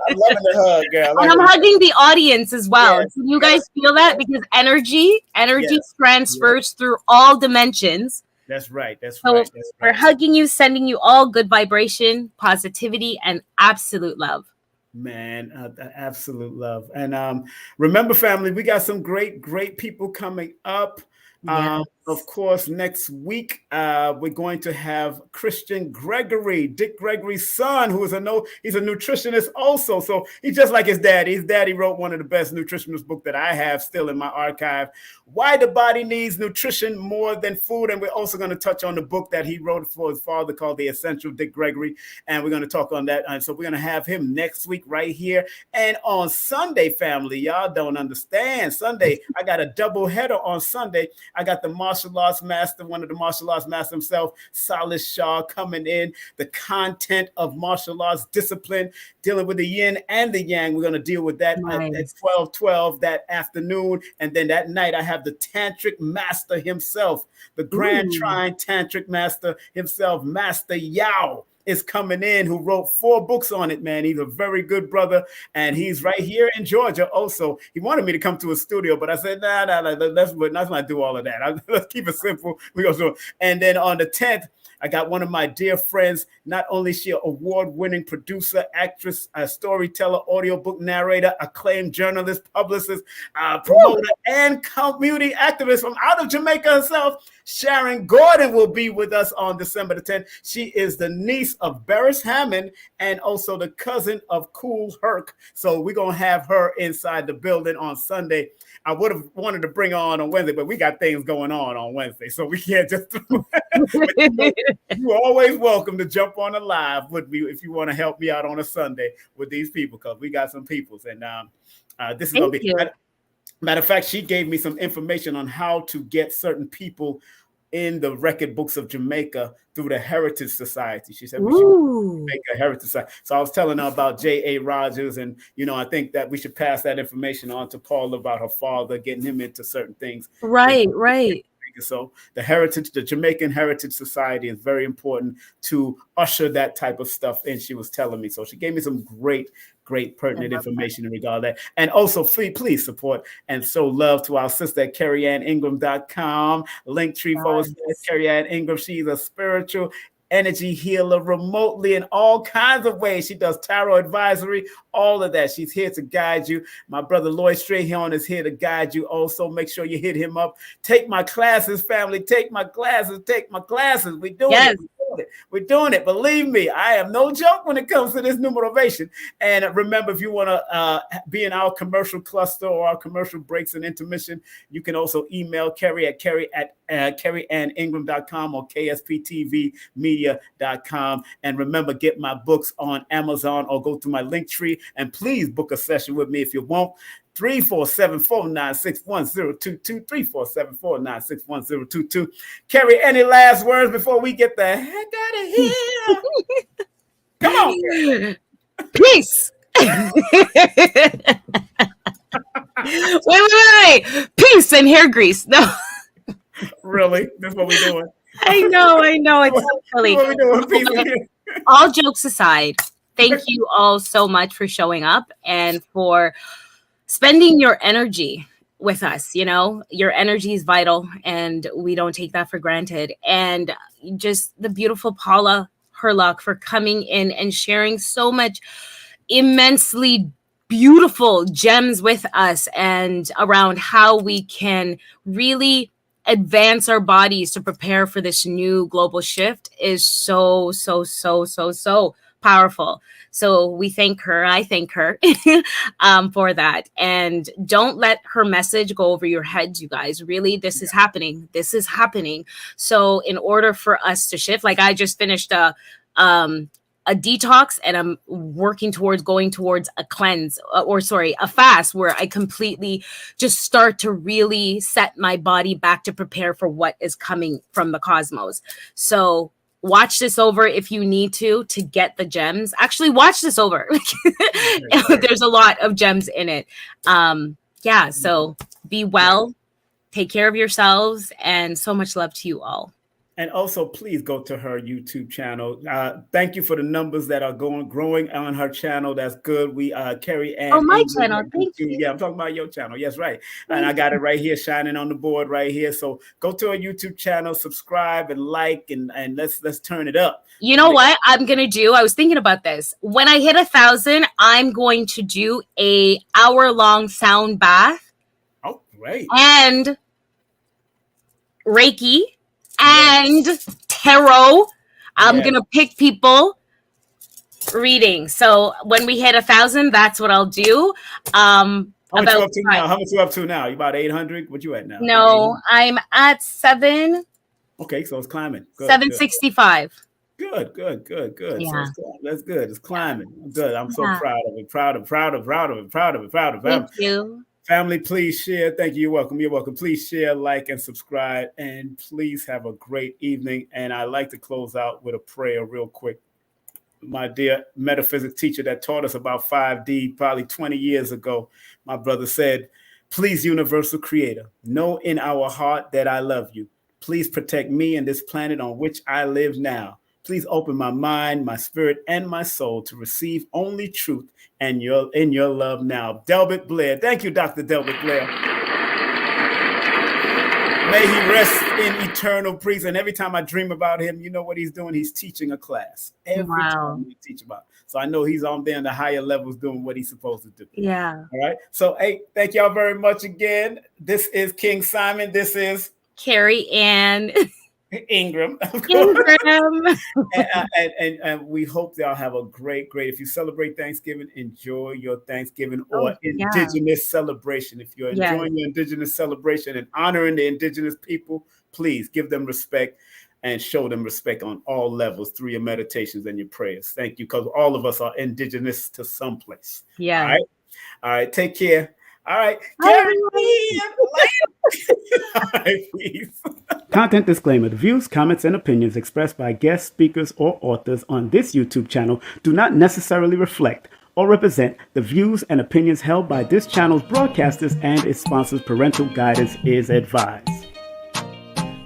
hug, girl. And I'm hugging the audience as well. Yes, Can you guys feel that? Because energy transfers through all dimensions. That's right. So we're hugging you, sending you all good vibration, positivity, and absolute love. Man, absolute love. And remember, family, we got some great people coming up. Of course, next week, we're going to have Christian Gregory, Dick Gregory's son, who is he's a nutritionist also. So he's just like his daddy. His daddy wrote one of the best nutritionist books that I have still in my archive, Why the Body Needs Nutrition More Than Food. And we're also going to touch on the book that he wrote for his father called The Essential Dick Gregory. And we're going to talk on that. And so we're going to have him next week right here. And on Sunday, family, y'all don't understand. Sunday, I got a double header on Sunday. I got the martial arts master, one of the martial arts masters himself, Salih Shah, coming in. The content of martial arts discipline, dealing with the yin and the yang. We're going to deal with that at 12:12 that afternoon. And then that night, I have the tantric master himself, the Grand Trine tantric master himself, Master Yao, is coming in, who wrote 4 books on it, man. He's a very good brother, and he's right here in Georgia also. He wanted me to come to a studio, but I said, nah, let's not do all of that. Let's keep it simple. We go through. And then on the 10th, I got one of my dear friends. Not only is she an award-winning producer, actress, storyteller, audiobook narrator, acclaimed journalist, publicist, promoter, and community activist from out of Jamaica herself, Sharon Gordon will be with us on December the 10th. She is the niece of Beres Hammond and also the cousin of Kool Herc. So we're going to have her inside the building on Sunday. I would have wanted to bring her on Wednesday, but we got things going on Wednesday, so we can't just you're always welcome to jump on a live with me if you want to help me out on a Sunday with these people, because we got some peoples. And this is going to be... Matter of fact, she gave me some information on how to get certain people in the record books of Jamaica through the Heritage Society. She said we should make a Heritage Society. So I was telling her about J.A. Rogers, and I think that we should pass that information on to Paula about her father, getting him into certain things. Right. So the Jamaican Heritage Society is very important to usher that type of stuff in. She was telling me. So she gave me some great pertinent information in regard to that. And also please support and show love to our sister at Kerry-Ann Ingram.com. Linktree / Kerry-Ann Ingram. She's a spiritual energy healer remotely in all kinds of ways. She does tarot advisory, all of that. She's here to guide you. My brother Lloyd Strahan is here to guide you. Also, make sure you hit him up. Take my classes, family. Take my classes. Take my classes. We're doing it. We're doing it. Believe me, I am no joke when it comes to this new motivation. And remember, if you want to be in our commercial cluster or our commercial breaks and intermission, you can also email Kerry at Kerry-Ann-Ingram.com or KSPTVmedia.com. And remember, get my books on Amazon or go to my link tree. And please book a session with me if you want. 347-496-1022, 347-496-1022. Kerry, any last words before we get the heck out of here? Come on, Kerry. Peace. wait. Peace and hair grease. No. Really? That's what we're doing. I know. It's so silly. What we doing? Peace and hair. All jokes aside, thank you all so much for showing up and for spending your energy with us. You know, your energy is vital and we don't take that for granted. And just the beautiful Paula Hurlock for coming in and sharing so much immensely beautiful gems with us and around how we can really advance our bodies to prepare for this new global shift is so powerful. So we thank her. I thank her for that. And don't let her message go over your heads, you guys. Really, this is happening. This is happening. So in order for us to shift, like I just finished a detox and I'm working towards going towards a cleanse a fast where I completely just start to really set my body back to prepare for what is coming from the cosmos. So watch this over if you need to get the gems. Actually, watch this over. There's a lot of gems in it. So be well, take care of yourselves, and so much love to you all. And also, please go to her YouTube channel. Thank you for the numbers that are growing on her channel. That's good. We Kerry-Ann. Oh, my channel. Thank you. Yeah, I'm talking about your channel. Yes, right. And I got it right here, shining on the board right here. So go to her YouTube channel, subscribe and like, and let's turn it up. You know what I'm gonna do? I was thinking about this. When I hit 1,000, I'm going to do a hour-long sound bath. Oh, great. And Reiki. And tarot. I'm going to pick people reading. So when we hit 1,000, that's what I'll do. How much you up to now? How much you up to now? You about 800? What you at now? No, I'm at 7. Okay, so it's climbing. Good, 765. Good. Yeah. So that's good. It's climbing. Good. I'm so proud of it. Proud of it. Thank you. Family, please share. Thank you. You're welcome. Please share, like, and subscribe. And please have a great evening. And I'd like to close out with a prayer real quick. My dear metaphysics teacher that taught us about 5D probably 20 years ago, my brother said, please, universal creator, know in our heart that I love you. Please protect me and this planet on which I live now. Please open my mind, my spirit, and my soul to receive only truth and in your love now. Delbert Blair. Thank you, Dr. Delbert Blair. May he rest in eternal peace. And every time I dream about him, you know what he's doing? He's teaching a class. Every time we teach about. So I know he's on there in the higher levels doing what he's supposed to do. Yeah. All right. So, hey, thank y'all very much again. This is King Simon. This is Kerry-Ann. Ingram. And we hope y'all have a great. If you celebrate Thanksgiving, enjoy your Thanksgiving or indigenous celebration. If you're enjoying your indigenous celebration and honoring the indigenous people, please give them respect and show them respect on all levels through your meditations and your prayers. Thank you, because all of us are indigenous to someplace. Yeah. All right. Take care. All right. Peace. Content disclaimer. The views, comments, and opinions expressed by guest speakers or authors on this YouTube channel do not necessarily reflect or represent the views and opinions held by this channel's broadcasters and its sponsors. Parental guidance is advised.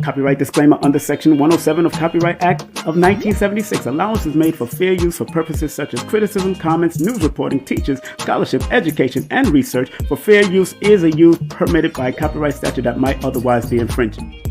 Copyright disclaimer under Section 107 of Copyright Act of 1976. Allowance is made for fair use for purposes such as criticism, comments, news reporting, teachers, scholarship, education, and research. For fair use is a use permitted by copyright statute that might otherwise be infringing.